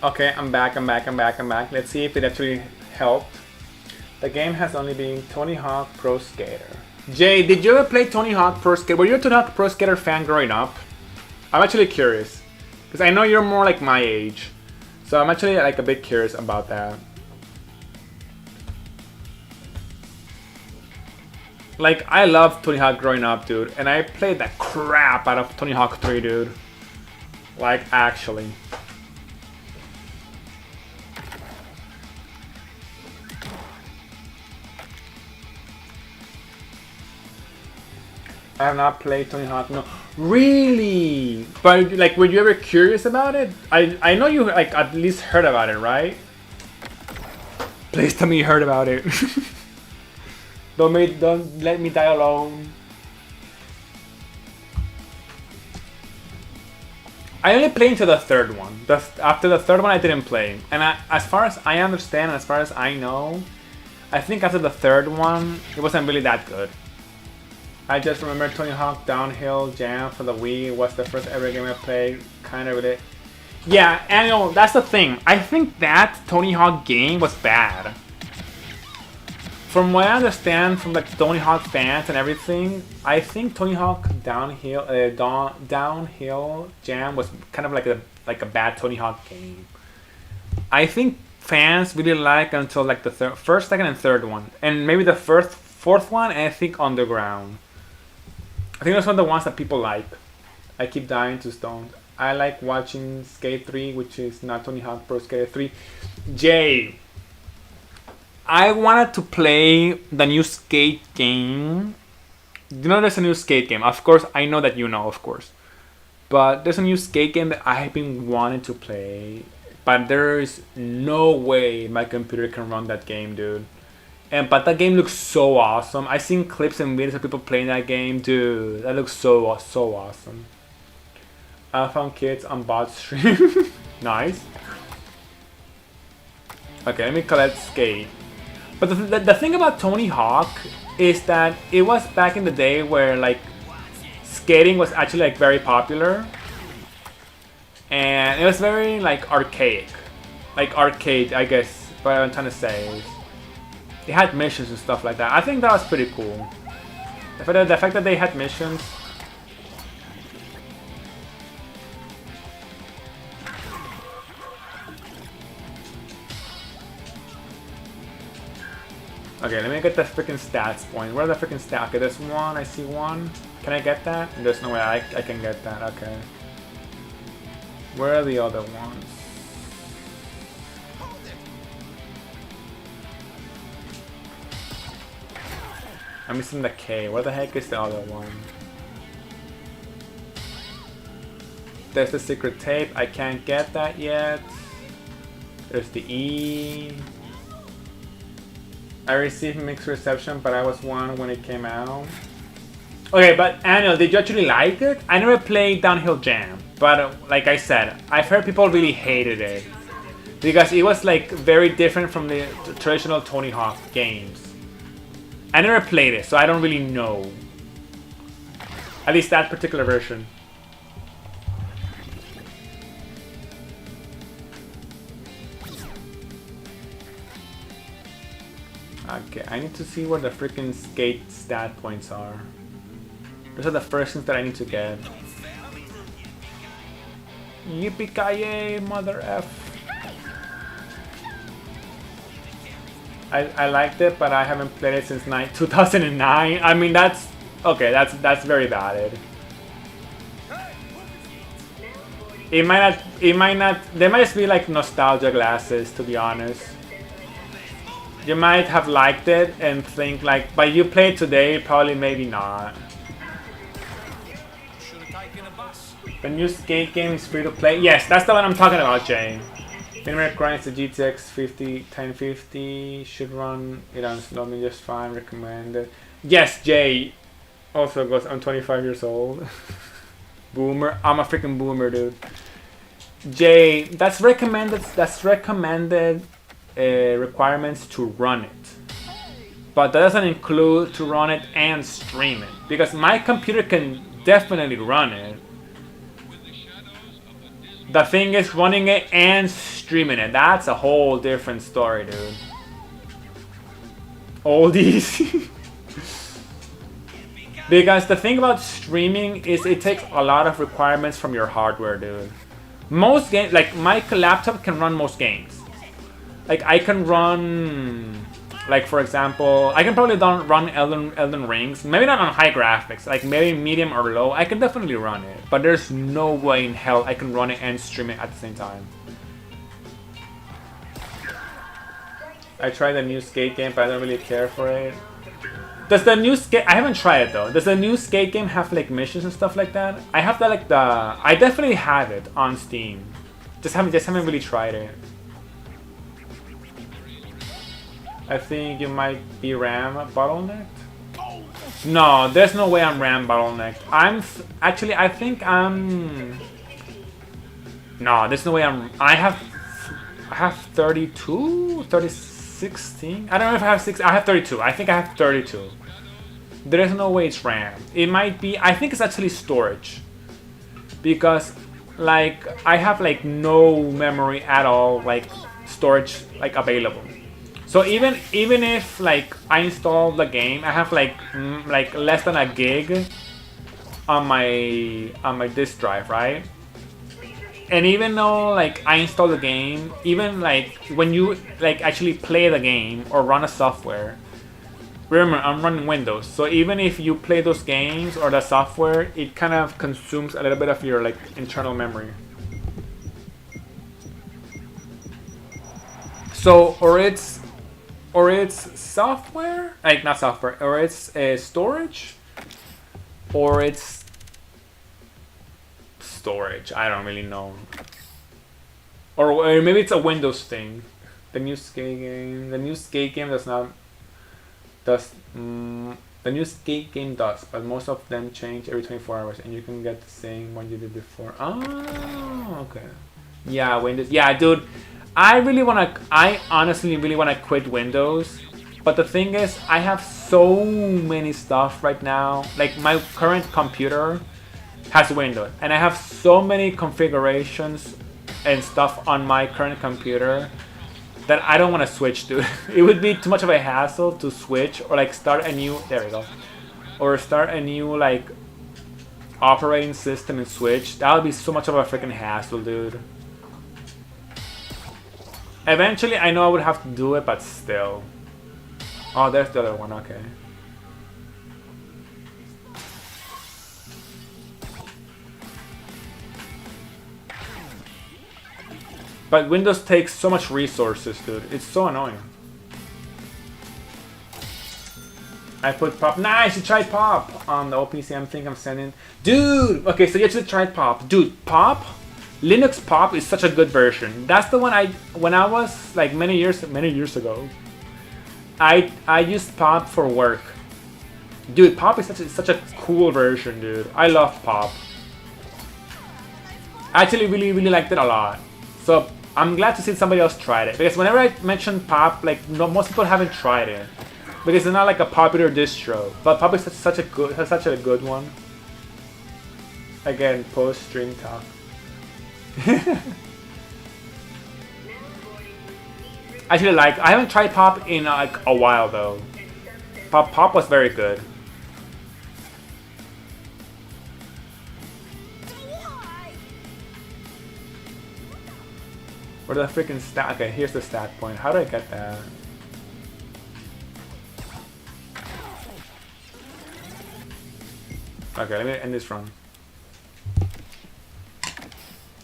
Okay, I'm back. Let's see if it actually helped. The game has only been Tony Hawk Pro Skater. Jay, did you ever play Tony Hawk Pro Skater? Were you a Tony Hawk Pro Skater fan growing up? I'm actually curious. Because I know you're more like my age. So I'm actually like a bit curious about that. Like, I loved Tony Hawk growing up, dude. And I played the crap out of Tony Hawk 3, dude. Like, actually. I have not played Tony Hawk, no. Really? But, like, were you ever curious about it? I know you, like, at least heard about it, right? Please tell me you heard about it. Don't let me die alone. I only played into the third one. After the third one, I didn't play. And as far as I understand, as far as I know, I think after the third one, it wasn't really that good. I just remember Tony Hawk Downhill Jam for the Wii was the first ever game I played. Kind of really. Yeah, and you know, that's the thing. I think that Tony Hawk game was bad. From what I understand from like Tony Hawk fans and everything, I think Tony Hawk Downhill Jam was kind of like a bad Tony Hawk game. I think fans really like until like the first, second, and third one, and maybe the fourth one. And I think Underground. I think those are the ones that people like. I keep dying to Stone. I like watching Skate 3, which is not Tony Hawk Pro Skater 3. Jay, I wanted to play the new Skate game. You know there's a new Skate game. Of course, I know that you know, of course. But there's a new Skate game that I've been wanting to play. But there's no way my computer can run that game, dude. But that game looks so awesome. I've seen clips and videos of people playing that game. Dude, that looks so awesome. I found kids on bot stream. Nice. Okay, let me collect Skate. But the thing about Tony Hawk is that it was back in the day where like skating was actually like very popular. And it was very like archaic. Like arcade, I guess, what I'm trying to say is. They had missions and stuff like that. I think that was pretty cool. The fact that they had missions. Okay, let me get the freaking stats point. Where are the freaking stats? Okay, there's one. I see one. Can I get that? There's no way I can get that. Okay. Where are the other ones? I'm missing the K. Where the heck is the other one? There's the secret tape. I can't get that yet. There's the E. I received mixed reception, but I was one when it came out. Okay, but Anil, did you actually like it? I never played Downhill Jam, but like I said, I've heard people really hated it. Because it was like very different from the traditional Tony Hawk games. I never played it, so I don't really know. At least that particular version. Okay, I need to see where the freaking Skate stat points are. Those are the first things that I need to get. Yippee-ki-yay, mother F. I liked it, but I haven't played it since 2009. I mean, that's okay. That's very valid. It might not. They might just be like nostalgia glasses, to be honest. You might have liked it and think like, but you play it today, probably maybe not. The new Skate game is free to play. Yes, that's the one I'm talking about, Jay. Minimum requirements, the GTX 1050 should run it on slowly just fine, recommended. Yes, Jay. Also goes, I'm 25 years old. Boomer. I'm a freaking boomer, dude. Jay, that's recommended requirements to run it. But that doesn't include to run it and stream it. Because my computer can definitely run it. The thing is running it and streaming it. That's a whole different story, dude. All these. Because the thing about streaming is it takes a lot of requirements from your hardware, dude. Most games, like my laptop can run most games. Like I can run, like for example, I can probably run Elden Rings. Maybe not on high graphics, like maybe medium or low. I can definitely run it, but there's no way in hell I can run it and stream it at the same time. I tried the new Skate game, but I don't really care for it. Does the new Skate... I haven't tried it though. Does the new Skate game have like missions and stuff like that? I have the like the... I definitely have it on Steam. Just haven't really tried it. I think you might be RAM bottlenecked. No, there's no way I'm RAM bottlenecked. Actually, I think I'm... No, there's no way I'm... I have 32? 16? I don't know if I have 6. I have 32. I think I have 32. There is no way it's RAM. It might be... I think it's actually storage. Because, like, I have, like, no memory at all, like, storage, like, available. So even if, like, I install the game, I have, like, less than a gig on my disk drive, right? And even though like I install the game, even like when you like actually play the game or run a software, remember I'm running Windows, so even if you play those games or the software, it kind of consumes a little bit of your like internal memory. So or it's software, like not software, or it's storage, or it's storage. I don't really know. Or maybe it's a Windows thing. The new Skate game. The new Skate game does not. The new Skate game does, but most of them change every 24 hours, and you can get the same one you did before. Oh, okay. Yeah, Windows. Yeah, dude. I honestly really wanna quit Windows, but the thing is, I have so many stuff right now. Like my current computer has Windows, and I have so many configurations and stuff on my current computer that I don't want to switch to. It would be too much of a hassle to switch or like start a new, there we go, or start a new like operating system and switch. That would be so much of a freaking hassle, dude. Eventually I know I would have to do it, but still. Oh, there's the other one, okay. But Windows takes so much resources, dude. It's so annoying. I put Pop. Nice, you tried Pop on the OPC. I think I'm sending. Dude, okay, so you actually tried Pop. Dude, Pop, Linux Pop is such a good version. That's the one when I was like many years ago. I used Pop for work. Dude, Pop is such a cool version, dude. I love Pop. I actually really liked it a lot. So I'm glad to see somebody else tried it, because whenever I mention Pop, like most people haven't tried it because it's not like a popular distro. But Pop is such a good one. Again, post stream talk. I haven't tried Pop in like a while though. Pop was very good. Where the freaking stat? Okay, here's the stat point. How do I get that? Okay, let me end this run.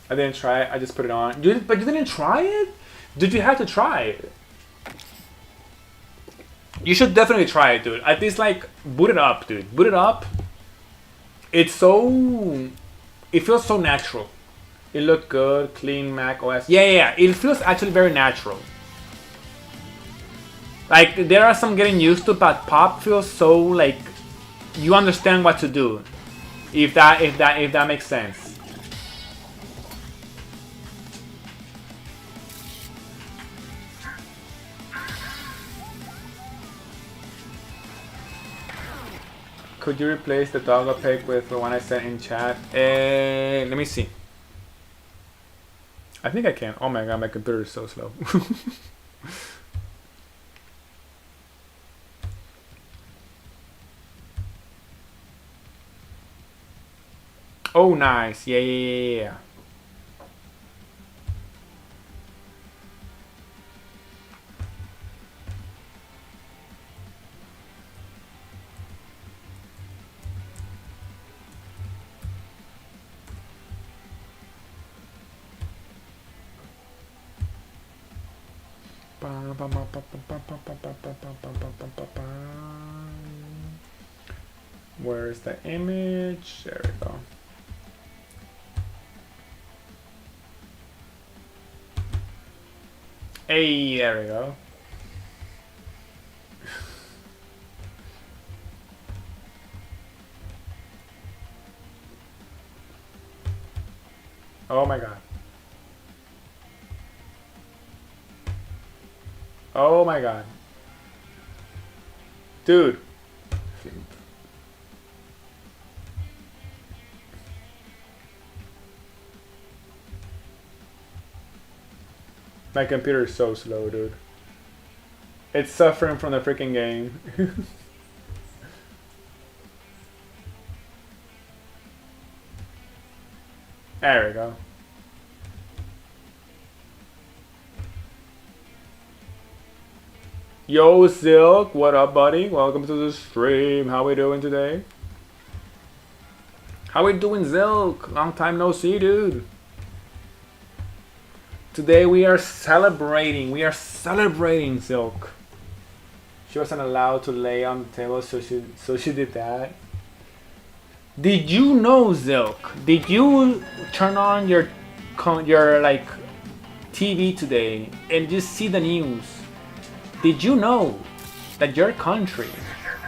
I didn't try it. I just put it on. But you didn't try it? Did you have to try it? You should definitely try it, dude. At least like boot it up, dude. Boot it up. It's so. It feels so natural. It looked good, clean Mac OS. Yeah. It feels actually very natural. Like there are some getting used to, but Pop feels so like you understand what to do. If that makes sense. Could you replace the toggle pic with the one I sent in chat? Let me see. I think I can. Oh my god, my computer is so slow. Oh, nice. Yeah, yeah, yeah, yeah. Where's the image? There we go. Hey, there we go. Oh my god. Oh my god. Dude. My computer is so slow, dude. It's suffering from the freaking game. There we go. Yo, Silk, what up, buddy? Welcome to the stream. How we doing today? How we doing, Silk? Long time no see, dude. Today we are celebrating. We are celebrating Silk. She wasn't allowed to lay on the table, so she did that. Did you know, Silk? Did you turn on your like TV today and just see the news? Did you know that your country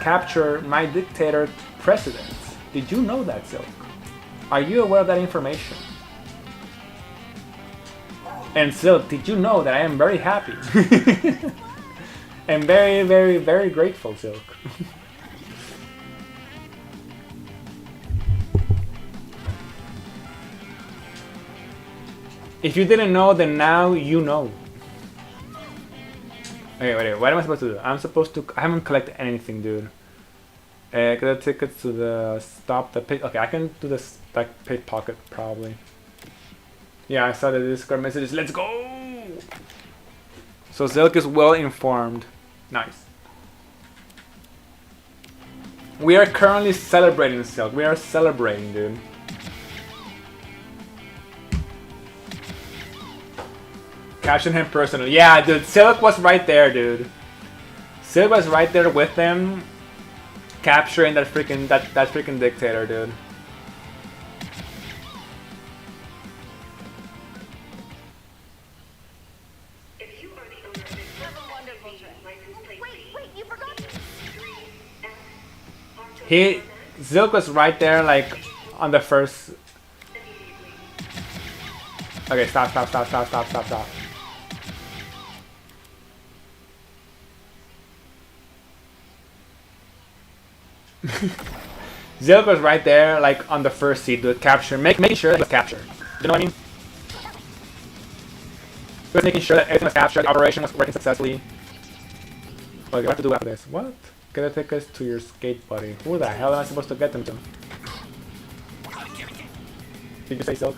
captured my dictator president? Did you know that, Silk? Are you aware of that information? And Silk, did you know that I am very happy? And very, very, very grateful, Silk. If you didn't know, then now you know. Okay, wait, what am I supposed to do? I haven't collected anything, dude. Get the tickets to the stop the pick. Okay, I can do this like pickpocket probably. Yeah, I saw the Discord messages. Let's go! So Silk is well informed. Nice. We are currently celebrating, Silk. We are celebrating, dude. Capturing him personally. Yeah, dude. Silk was right there, dude. Silk was right there with him, capturing that freaking dictator, dude. Silk was right there, like, on the first... Okay, stop. Silk was right there, like, on the first seat to capture, making sure that it was captured. You know what I mean? He was making sure that everything was captured, the operation was working successfully. Okay, what do I have to do after this? What? Get a ticket to your skate buddy. Who the hell am I supposed to get them to? Did you say Silk?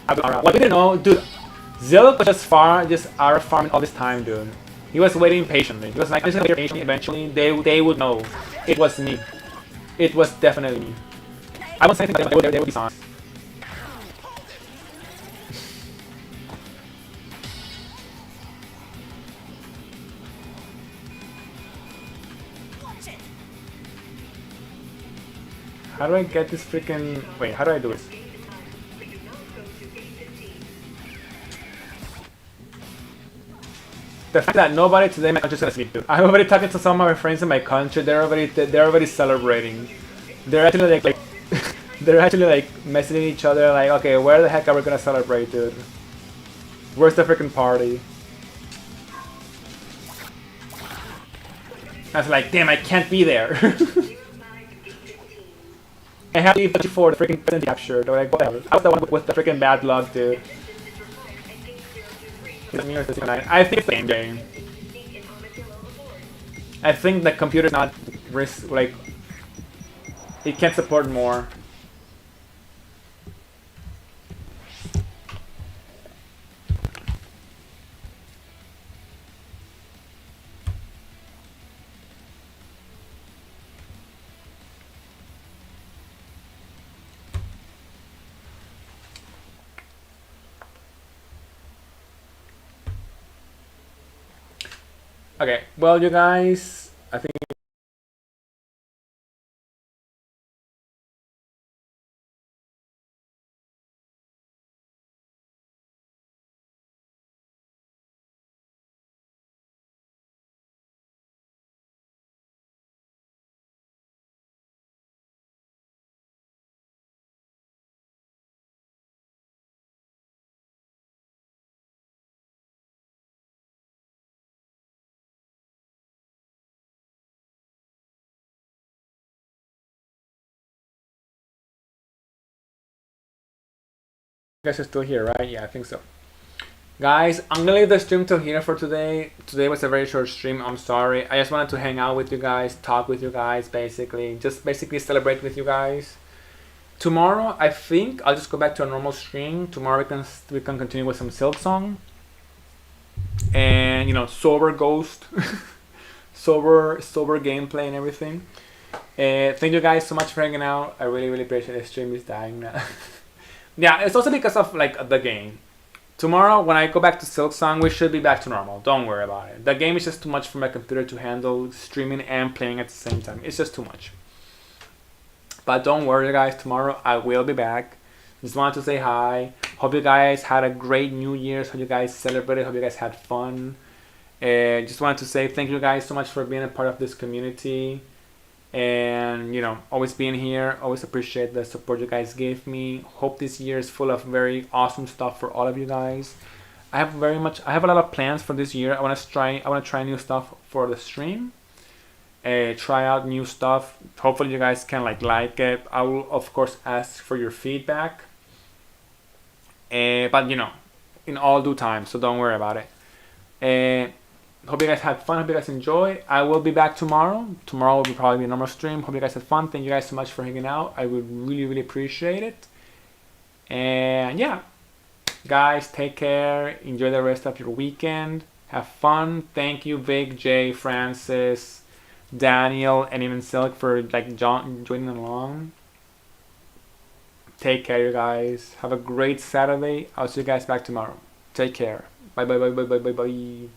What we didn't know, dude, Silk was just out of farming all this time, dude. He was waiting patiently. He was like, I'm just gonna wait patiently. Eventually, they would know. It was me. It was definitely me. I won't say anything, but they would be songs. How do I get this freaking... Wait, how do I do this? The fact that nobody today in my country is gonna sleep, dude. I'm already talking to some of my friends in my country. They're already celebrating. They're actually like they're actually like messaging each other like, okay, where the heck are we gonna celebrate, dude? Where's the freaking party? I was like, damn, I can't be there. I have to leave for the freaking president capture. They're like, whatever. I was the one with the freaking bad luck, dude. I think it's the game. I think the computer's not like it can support more. Okay, well, you guys, I think you guys are still here, right? Yeah, I think so. Guys, I'm gonna leave the stream till here for today. Today was a very short stream. I'm sorry. I just wanted to hang out with you guys, talk with you guys, basically. Just basically celebrate with you guys. Tomorrow, I think I'll just go back to a normal stream. Tomorrow we can continue with some Silk Song. And, you know, sober ghost. sober gameplay and everything. Thank you guys so much for hanging out. I really appreciate it. The stream is dying now. Yeah, it's also because of like the game. Tomorrow, when I go back to Silk Song, we should be back to normal. Don't worry about it. The game is just too much for my computer to handle streaming and playing at the same time. It's just too much. But don't worry, guys. Tomorrow, I will be back. Just wanted to say hi. Hope you guys had a great New Year's. Hope you guys celebrated. Hope you guys had fun. Just wanted to say thank you guys so much for being a part of this community. And, you know, always being here. Always appreciate the support you guys gave me. Hope this year is full of very awesome stuff for all of you guys. I have a lot of plans for this year. I want to try new stuff for the stream. Try out new stuff. Hopefully you guys can like it. I will of course ask for your feedback. But you know, in all due time, so don't worry about it. Hope you guys had fun. Hope you guys enjoy. I will be back tomorrow. Tomorrow will probably be a normal stream. Hope you guys had fun. Thank you guys so much for hanging out. I would really appreciate it. And yeah, guys, take care. Enjoy the rest of your weekend. Have fun. Thank you, Vic, Jay, Francis, Daniel, and even Silk for like joining along. Take care, you guys. Have a great Saturday. I'll see you guys back tomorrow. Take care. Bye.